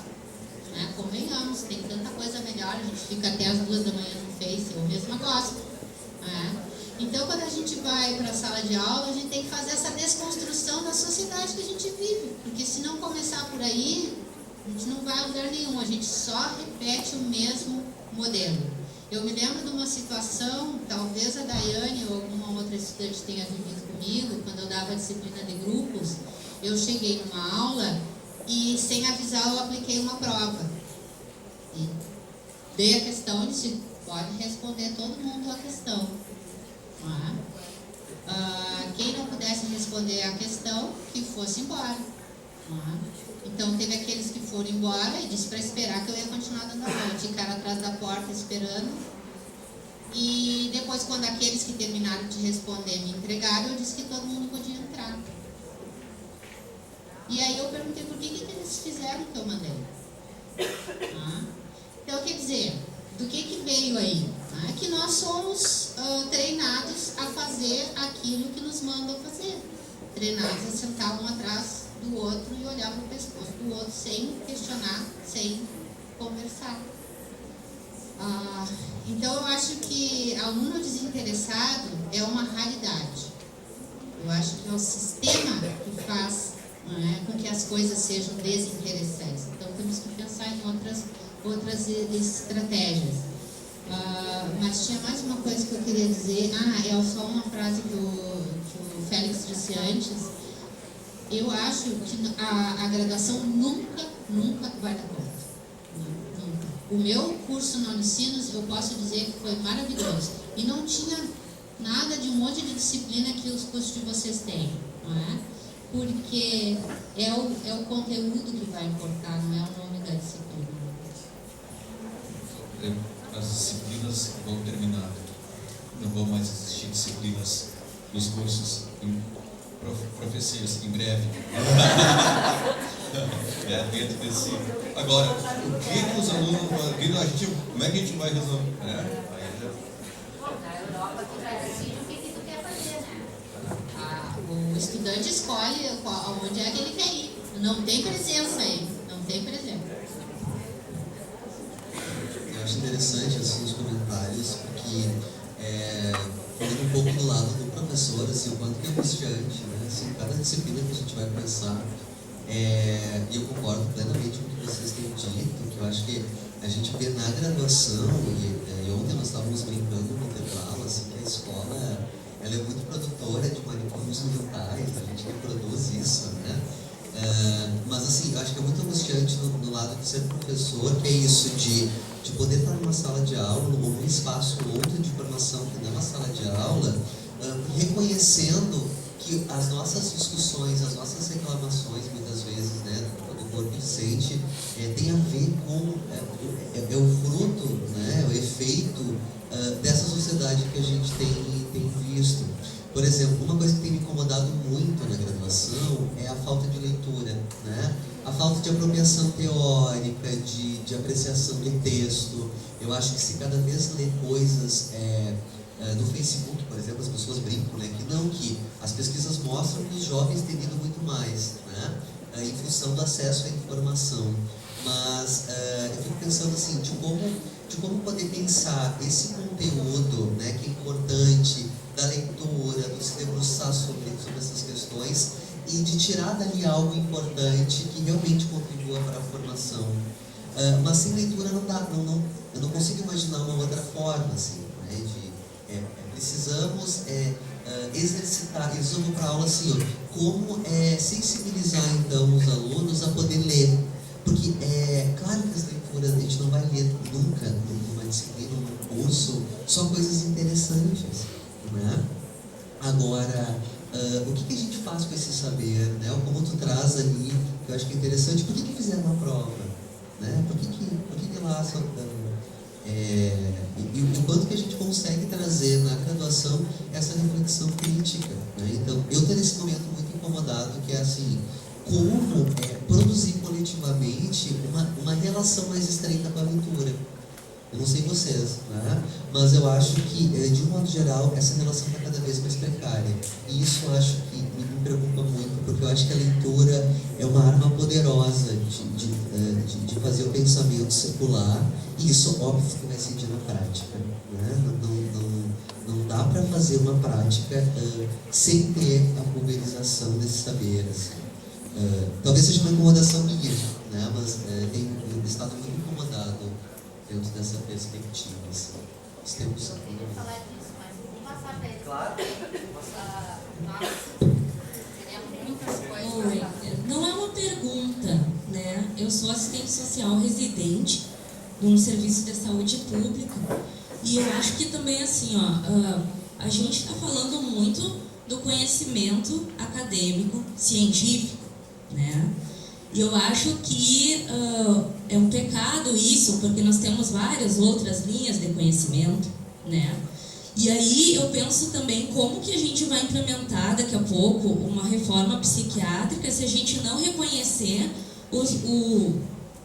Convenhamos, tem tanta coisa melhor, a gente fica até as 2 da manhã no Face, eu mesma gosto. Então, quando a gente vai para a sala de aula, a gente tem que fazer essa desconstrução da sociedade que a gente vive, porque se não começar por aí, a gente não vai a lugar nenhum, a gente só repete o mesmo modelo. Eu me lembro de uma situação, talvez a Daiane ou alguma outra estudante tenha vivido comigo, quando eu dava disciplina de grupos, eu cheguei numa aula e, sem avisar, eu apliquei uma prova. E dei a questão e disse, pode responder todo mundo a questão. Quem não pudesse responder a questão, que fosse embora. Então, teve aqueles que foram embora e disse para esperar que eu ia continuar dando aula. Ficaram atrás da porta esperando. E depois, quando aqueles que terminaram de responder me entregaram, eu disse que todo mundo podia entrar. E aí eu perguntei por que eles fizeram o que eu mandei. Então, quer dizer, do que veio aí? Que nós somos treinados a fazer aquilo que nos mandam fazer. Treinados a sentar um atrás do outro e olhar para o pescoço do outro sem questionar, sem conversar. Então, eu acho que aluno desinteressado é uma raridade. Eu acho que é o sistema que faz com que as coisas sejam desinteressantes. Então, temos que pensar em outras estratégias. Mas tinha mais uma coisa que eu queria dizer. É só uma frase que o Félix disse antes. Eu acho que a graduação nunca vai dar conta. Nunca. O meu curso no Unicinos, eu posso dizer que foi maravilhoso. E não tinha nada de um monte de disciplina que os cursos de vocês têm. Não é? Porque é o conteúdo que vai importar, não é o nome da disciplina. as disciplinas vão terminar. Não vão mais existir disciplinas nos cursos, profecias, em breve. Dentro desse... Agora, o que os alunos... como é que a gente vai resolver? Na Europa, tu já decide o que tu quer fazer, né? O estudante escolhe onde é que ele quer ir. Não tem presença aí. Não tem presença. Eu acho interessante assim, os comentários, porque falando um pouco do lado do professor, assim, o quanto que é angustiante, né? Assim, cada disciplina que a gente vai pensar, e eu concordo plenamente com o que vocês têm dito, que eu acho que a gente vê na graduação, e ontem nós estávamos brincando no intervalo, assim, que a escola ela é muito produtora de manicômios mentais, a gente reproduz isso, né? Mas assim, eu acho que é muito angustiante no lado de ser professor, que é isso de poder estar numa sala de aula, num espaço outro de formação que não é uma sala de aula, reconhecendo que as nossas discussões, as nossas reclamações, muitas vezes, né, do corpo docente, tem a ver com, é o fruto, né, o efeito dessa sociedade que a gente tem visto. Por exemplo, uma coisa que tem me incomodado muito na graduação é a falta de leitura, né? A falta de apropriação teórica, de apreciação de texto. Eu acho que se cada vez ler coisas no Facebook, por exemplo, as pessoas brincam, né? Que as pesquisas mostram que os jovens têm lido muito mais, né? Em função do acesso à informação. Mas eu fico pensando assim, de como poder pensar esse conteúdo, né, que é importante, da leitura, do se debruçar sobre essas questões e de tirar dali algo importante que realmente contribua para a formação. Mas sem leitura não dá, eu não consigo imaginar uma outra forma, assim, né, precisamos exercitar, eles vão para a aula assim, como sensibilizar então os alunos a poder ler. Porque claro que as leituras a gente não vai ler nunca numa disciplina, num curso, só coisas interessantes, né? Agora, o que a gente faz com esse saber, né? Como tu traz ali, que eu acho que é interessante, por que fizeram uma prova? Né? Por que lá só... e o quanto que a gente consegue trazer na graduação essa reflexão crítica, né? Então, eu estou nesse momento muito incomodado, que é assim, como produzir coletivamente uma relação mais estreita com a leitura. Eu não sei vocês, né? Mas eu acho que, de um modo geral, essa relação está cada vez mais precária. E isso eu acho que me preocupa muito, porque eu acho que a leitura é uma arma poderosa de fazer o pensamento circular, e isso, óbvio, que vai sentir na prática, né? Não dá para fazer uma prática sem ter a pulverização desse saber, assim. Talvez seja uma incomodação minha, né? Mas tenho estado muito incomodado dentro dessa perspectiva, assim. Eu ia falar disso, mas vou passar para ele. Claro. Oi, não é uma pergunta, né? Eu sou assistente social residente de um serviço de saúde pública e eu acho que também, assim, a gente está falando muito do conhecimento acadêmico, científico, né? E eu acho que é um pecado isso, porque nós temos várias outras linhas de conhecimento, né? E aí eu penso também como que a gente vai implementar daqui a pouco uma reforma psiquiátrica se a gente não reconhecer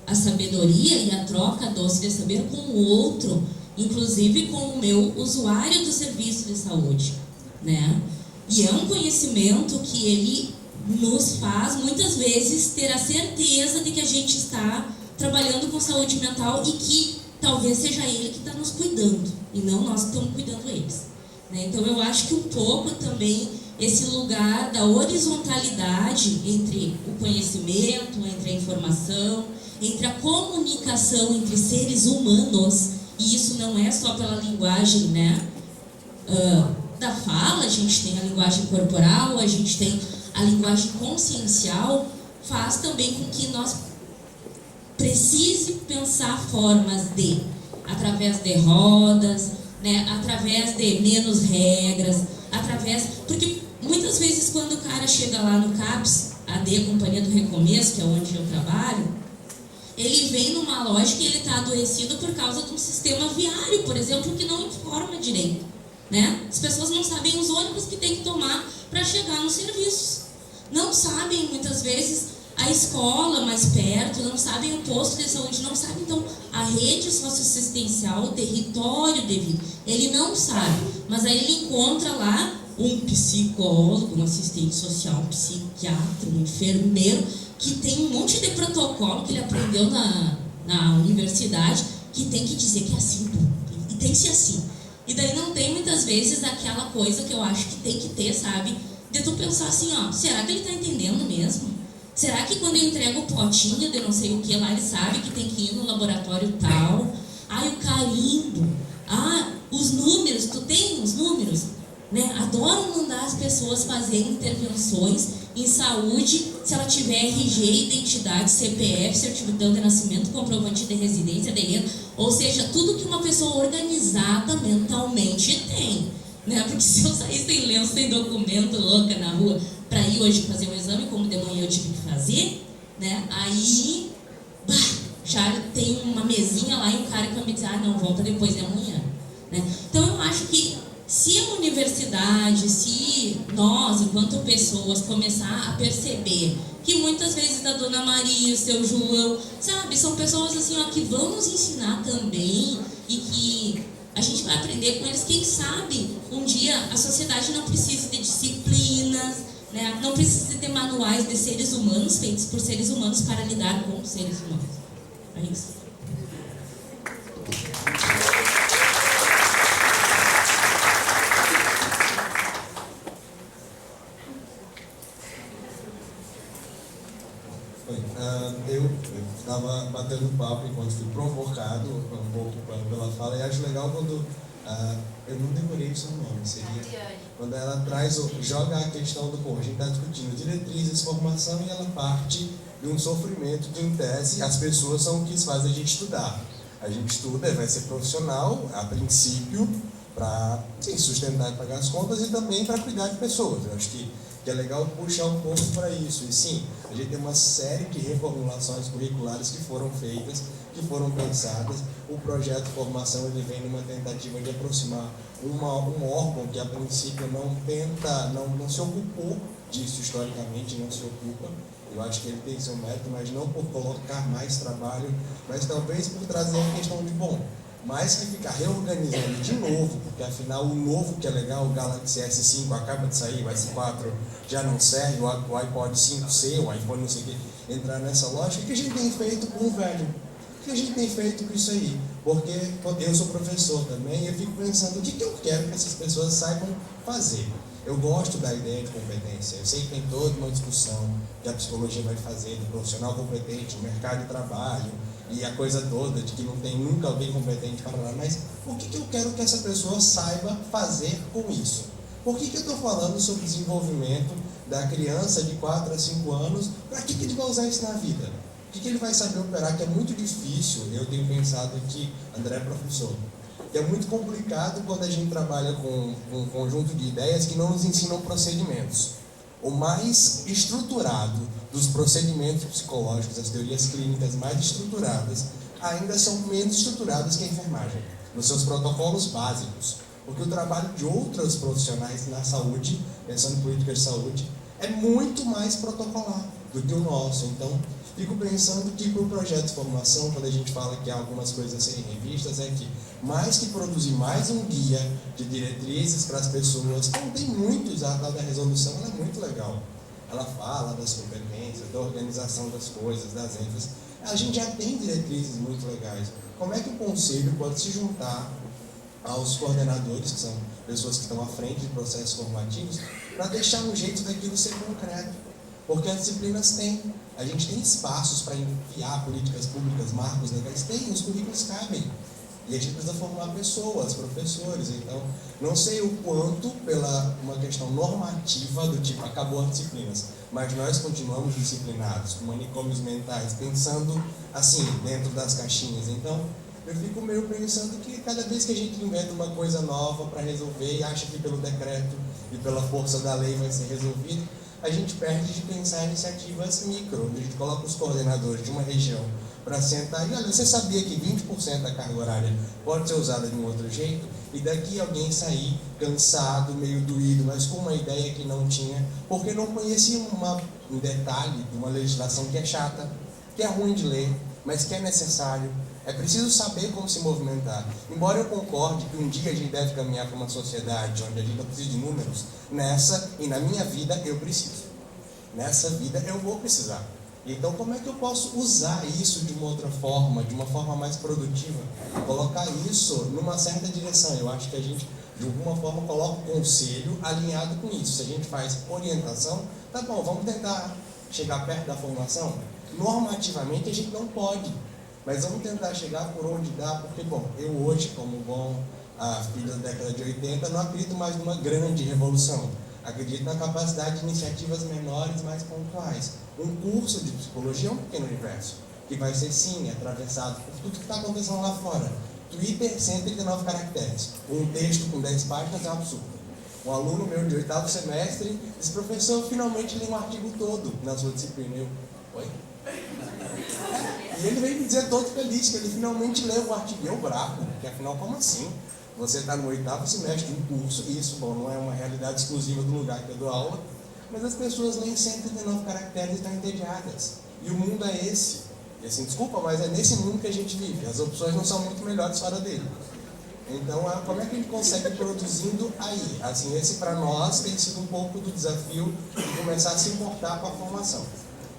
a sabedoria e a troca doce de saber com o outro, inclusive com o meu usuário do serviço de saúde, né? E é um conhecimento que ele nos faz, muitas vezes, ter a certeza de que a gente está trabalhando com saúde mental e que talvez seja ele que está nos cuidando, e não nós que estamos cuidando eles, né? Então, eu acho que um pouco também esse lugar da horizontalidade entre o conhecimento, entre a informação, entre a comunicação entre seres humanos, e isso não é só pela linguagem, né, da fala, a gente tem a linguagem corporal, a gente tem a linguagem consciencial, faz também com que nós precise pensar formas de, através de rodas, né, através de menos regras, porque muitas vezes quando o cara chega lá no CAPS, AD, Companhia do Recomeço, que é onde eu trabalho, ele vem numa lógica e ele está adoecido por causa de um sistema viário, por exemplo, que não informa direito, né? As pessoas não sabem os ônibus que tem que tomar para chegar nos serviços, não sabem muitas vezes a escola mais perto, não sabem o posto de saúde, não sabem então a rede socioassistencial, o território devido. Ele não sabe, mas aí ele encontra lá um psicólogo, um assistente social, um psiquiatra, um enfermeiro, que tem um monte de protocolo que ele aprendeu na universidade, que tem que dizer que é assim, e tem que ser assim. E daí não tem muitas vezes aquela coisa que eu acho que tem que ter, sabe? De tu pensar assim, ó, será que ele está entendendo mesmo? Será que quando eu entrego o potinho de não sei o que lá, ele sabe que tem que ir no laboratório tal? O carimbo. Os números, tu tem os números? Né? Adoram mandar as pessoas fazerem intervenções em saúde, se ela tiver RG, identidade, CPF, certidão de nascimento, comprovante de residência, de renda, ou seja, tudo que uma pessoa organizada mentalmente tem. Né? Porque se eu sair sem lenço, sem documento, louca na rua, para ir hoje fazer um exame, como de manhã eu tive que fazer, né? Aí já tem uma mesinha lá e um cara que vai me dizer, não, volta depois de amanhã. Né? Então eu acho que se a universidade, se nós, enquanto pessoas, começar a perceber que muitas vezes a Dona Maria, o seu João, sabe, são pessoas assim, ó, que vão nos ensinar também e que a gente vai aprender com eles, quem sabe um dia a sociedade não precisa de disciplinas, né? Não precisa de manuais de seres humanos feitos por seres humanos para lidar com os seres humanos. É isso. Eu estava batendo papo enquanto fui provocado um pouco pela fala, e acho legal quando eu não decorei o seu nome, seria quando ela joga a questão do a gente está discutindo diretrizes, formação, e ela parte de um sofrimento de, em tese, as pessoas são o que fazem a gente estudar. A gente estuda, vai ser profissional, a princípio, para sustentar e pagar as contas, e também para cuidar de pessoas. Eu acho que é legal puxar um pouco para isso. E sim, a gente tem uma série de reformulações curriculares que foram feitas, que foram pensadas. O projeto de formação, ele vem numa tentativa de aproximar um órgão que a princípio não se ocupou disso historicamente, não se ocupa. Eu acho que ele tem seu mérito, mas não por colocar mais trabalho, mas talvez por trazer a questão de, mais que ficar reorganizando de novo, porque afinal o novo que é legal, o Galaxy S5 acaba de sair, o S4 já não serve, o iPod 5C, o iPhone não sei o que, entrar nessa lógica. O que a gente tem feito com o velho? O que a gente tem feito com isso aí? Porque eu sou professor também e eu fico pensando o que eu quero que essas pessoas saibam fazer. Eu gosto da ideia de competência. Eu sei que tem toda uma discussão que a psicologia vai fazer do profissional competente, o mercado de trabalho, e a coisa toda de que não tem nunca alguém competente para lá, mas o que eu quero que essa pessoa saiba fazer com isso? Por que eu estou falando sobre desenvolvimento da criança de 4 a 5 anos? Para que ele vai usar isso na vida? O que ele vai saber operar? Que é muito difícil. Eu tenho pensado aqui, André é professor, que é muito complicado quando a gente trabalha com um conjunto de ideias que não nos ensinam procedimentos. O mais estruturado dos procedimentos psicológicos, as teorias clínicas mais estruturadas, ainda são menos estruturadas que a enfermagem, nos seus protocolos básicos. Porque o trabalho de outros profissionais na saúde, pensando em políticas de saúde, é muito mais protocolar do que o nosso. Então, fico pensando que para o projeto de formação, quando a gente fala que há algumas coisas a serem revistas, é que mais que produzir mais um guia de diretrizes para as pessoas, como tem muitos, a tal da resolução, ela é muito legal. Ela fala das competências, da organização das coisas, das ênfases. A gente já tem diretrizes muito legais. Como é que o conselho pode se juntar aos coordenadores, que são pessoas que estão à frente de processos formativos, para deixar um jeito daquilo ser concreto? Porque as disciplinas têm. A gente tem espaços para enfiar políticas públicas, marcos legais, tem, os currículos cabem. E a gente precisa formar pessoas, professores. Então, não sei o quanto pela uma questão normativa do tipo, acabou as disciplinas, mas nós continuamos disciplinados, com manicômios mentais, pensando assim, dentro das caixinhas. Então, eu fico meio pensando que cada vez que a gente inventa uma coisa nova para resolver e acha que pelo decreto e pela força da lei vai ser resolvido, a gente perde de pensar em iniciativas micro, onde a gente coloca os coordenadores de uma região para sentar e, olha, você sabia que 20% da carga horária pode ser usada de um outro jeito? E daqui alguém sair cansado, meio doído, mas com uma ideia que não tinha, porque não conhecia um detalhe de uma legislação que é chata, que é ruim de ler, mas que é necessário. É preciso saber como se movimentar. Embora eu concorde que um dia a gente deve caminhar para uma sociedade onde a gente não precisa de números, nessa e na minha vida eu preciso. Nessa vida eu vou precisar. Então, como é que eu posso usar isso de uma outra forma, de uma forma mais produtiva? Colocar isso numa certa direção. Eu acho que a gente, de alguma forma, coloca o conselho alinhado com isso. Se a gente faz orientação, tá bom, vamos tentar chegar perto da formação? Normativamente, a gente não pode. Mas vamos tentar chegar por onde dá, porque, bom, eu hoje, como bom filho da década de 80, não acredito mais numa grande revolução. Acredito na capacidade de iniciativas menores, mais pontuais. Um curso de psicologia é um pequeno universo, que vai ser, sim, atravessado por tudo que está acontecendo lá fora. Twitter, 139 caracteres. Um texto com 10 páginas é um absurdo. Um aluno meu de 8º semestre disse, professor, eu finalmente li um artigo todo na sua disciplina. Eu, oi? E ele veio me dizer todo feliz que ele finalmente leu o artigo. Eu bravo, porque afinal, como assim? Você está no 8º semestre de um curso, e isso, bom, não é uma realidade exclusiva do lugar que eu dou aula, mas as pessoas leem 139 caracteres e estão entediadas. E o mundo é esse. E assim, desculpa, mas é nesse mundo que a gente vive. As opções não são muito melhores fora dele. Então, como é que a gente consegue ir produzindo aí? Assim, esse para nós tem sido um pouco do desafio de começar a se importar com a formação.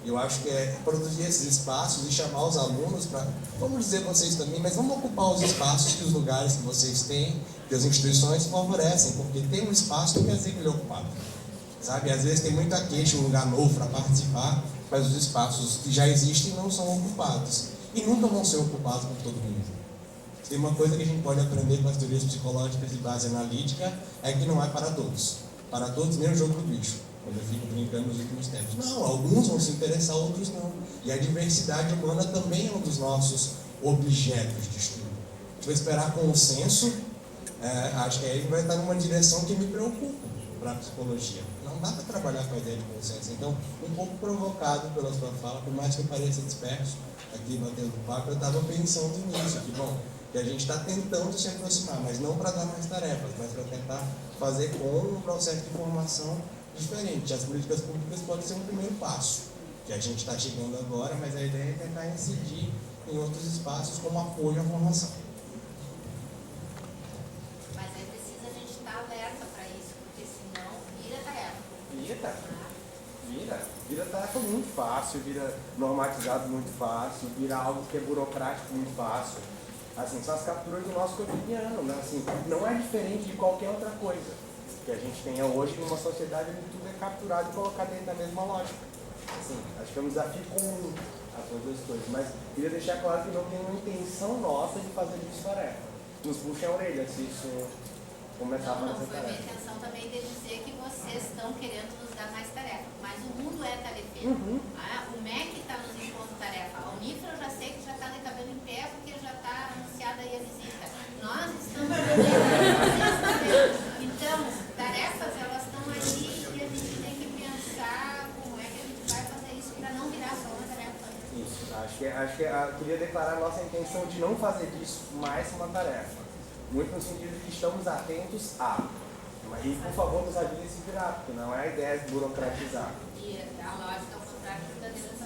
Eu acho que é produzir esses espaços e chamar os alunos para, vamos dizer vocês também, mas vamos ocupar os espaços que os lugares que vocês têm, que as instituições favorecem, porque tem um espaço não quer dizer que ele é ocupado. Sabe, às vezes tem muita queixa, um lugar novo para participar, mas os espaços que já existem não são ocupados. E nunca vão ser ocupados por todo mundo. Tem uma coisa que a gente pode aprender com as teorias psicológicas de base analítica, é que não é para todos. Para todos, nem o jogo do bicho. Quando eu fico brincando nos últimos tempos. Não, alguns vão se interessar, outros não. E a diversidade humana também é um dos nossos objetos de estudo. A gente vai esperar consenso, acho que aí vai estar numa direção que me preocupa para a psicologia. Não dá para trabalhar com a ideia de consenso. Então, um pouco provocado pela sua fala, por mais que eu pareça disperso, aqui batendo papo, eu estava pensando nisso, que bom, que a gente está tentando se aproximar, mas não para dar mais tarefas, mas para tentar fazer com um processo de formação diferente. As políticas públicas podem ser um primeiro passo, que a gente está chegando agora, mas a ideia é tentar incidir em outros espaços como apoio à formação. Mas aí precisa a gente estar alerta para isso, porque senão vira tarefa. Vira tarefa muito fácil, vira normatizado muito fácil, vira algo que é burocrático muito fácil. Assim, são as capturas do nosso cotidiano, né? Assim, não é diferente de qualquer outra coisa que a gente tenha hoje numa sociedade onde tudo é capturado e colocado dentro da mesma lógica. Assim, acho que é um desafio comum a todas as coisas, mas queria deixar claro que não tem uma intenção nossa de fazer disso tarefa. Nos puxem a orelha se isso começar a fazer tarefa. Não, foi a minha intenção também de dizer que vocês estão querendo nos dar mais tarefa, mas o mundo é tarefeiro. O MEC está nos impondo tarefa, a Unifra eu já sei que já está de cabelo em pé porque já está anunciada aí a visita. Nós estamos então, tarefas elas estão aí e a gente tem que pensar como é que a gente vai fazer isso para não virar só uma tarefa. Isso, acho que queria declarar a nossa intenção de não fazer disso mais uma tarefa. Muito no sentido de que estamos atentos a. E por favor nos ajude a se virar, porque não é a ideia de burocratizar. E a lógica ao contrário da direção.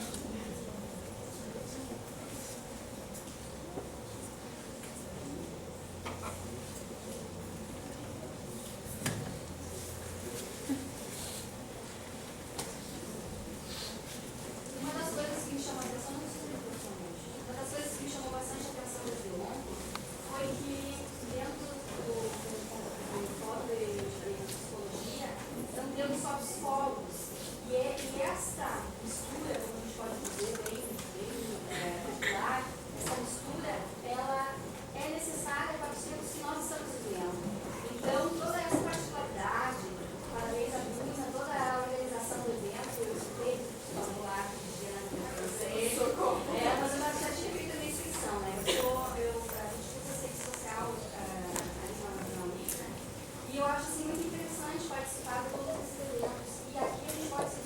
E eu acho assim, muito interessante participar de todos esses eventos. E aqui a gente pode se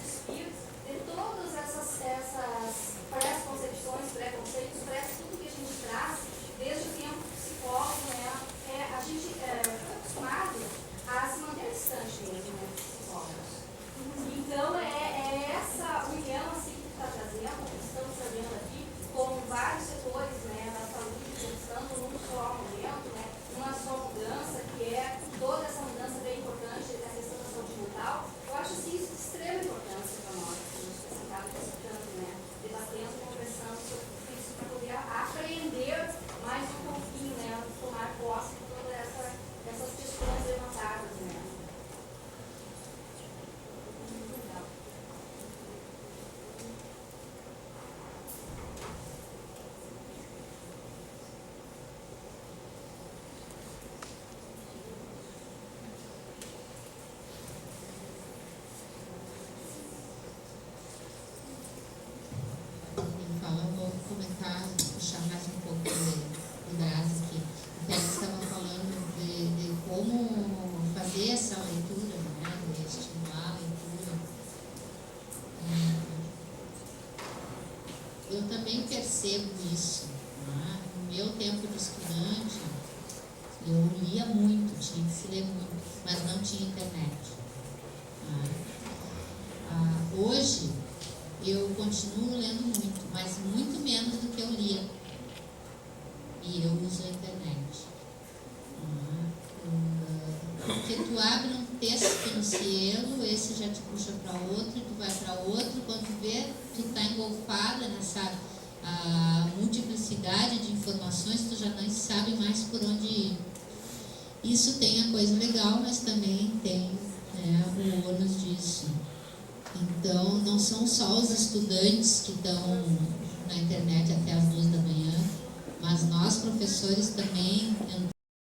tentar puxar mais um pouco do braço aqui. O Pérez estava falando de como fazer essa leitura, né? De estimular a leitura. Eu também percebo isso. Né? No meu tempo de estudante, eu lia muito, tinha que se ler muito, mas não tinha internet. Hoje, eu continuo lendo muito, mas muito menos do que eu lia. E eu uso a internet. Porque tu abre um texto no Cielo, esse já te puxa para outro, tu vai para outro, quando tu vê, tu está engolfada nessa multiplicidade de informações, tu já não sabe mais por onde ir. Isso tem a coisa legal, mas também tem, né, o ônus disso. Então, não são só os estudantes que estão na internet até as 2 da manhã, mas nós, professores, também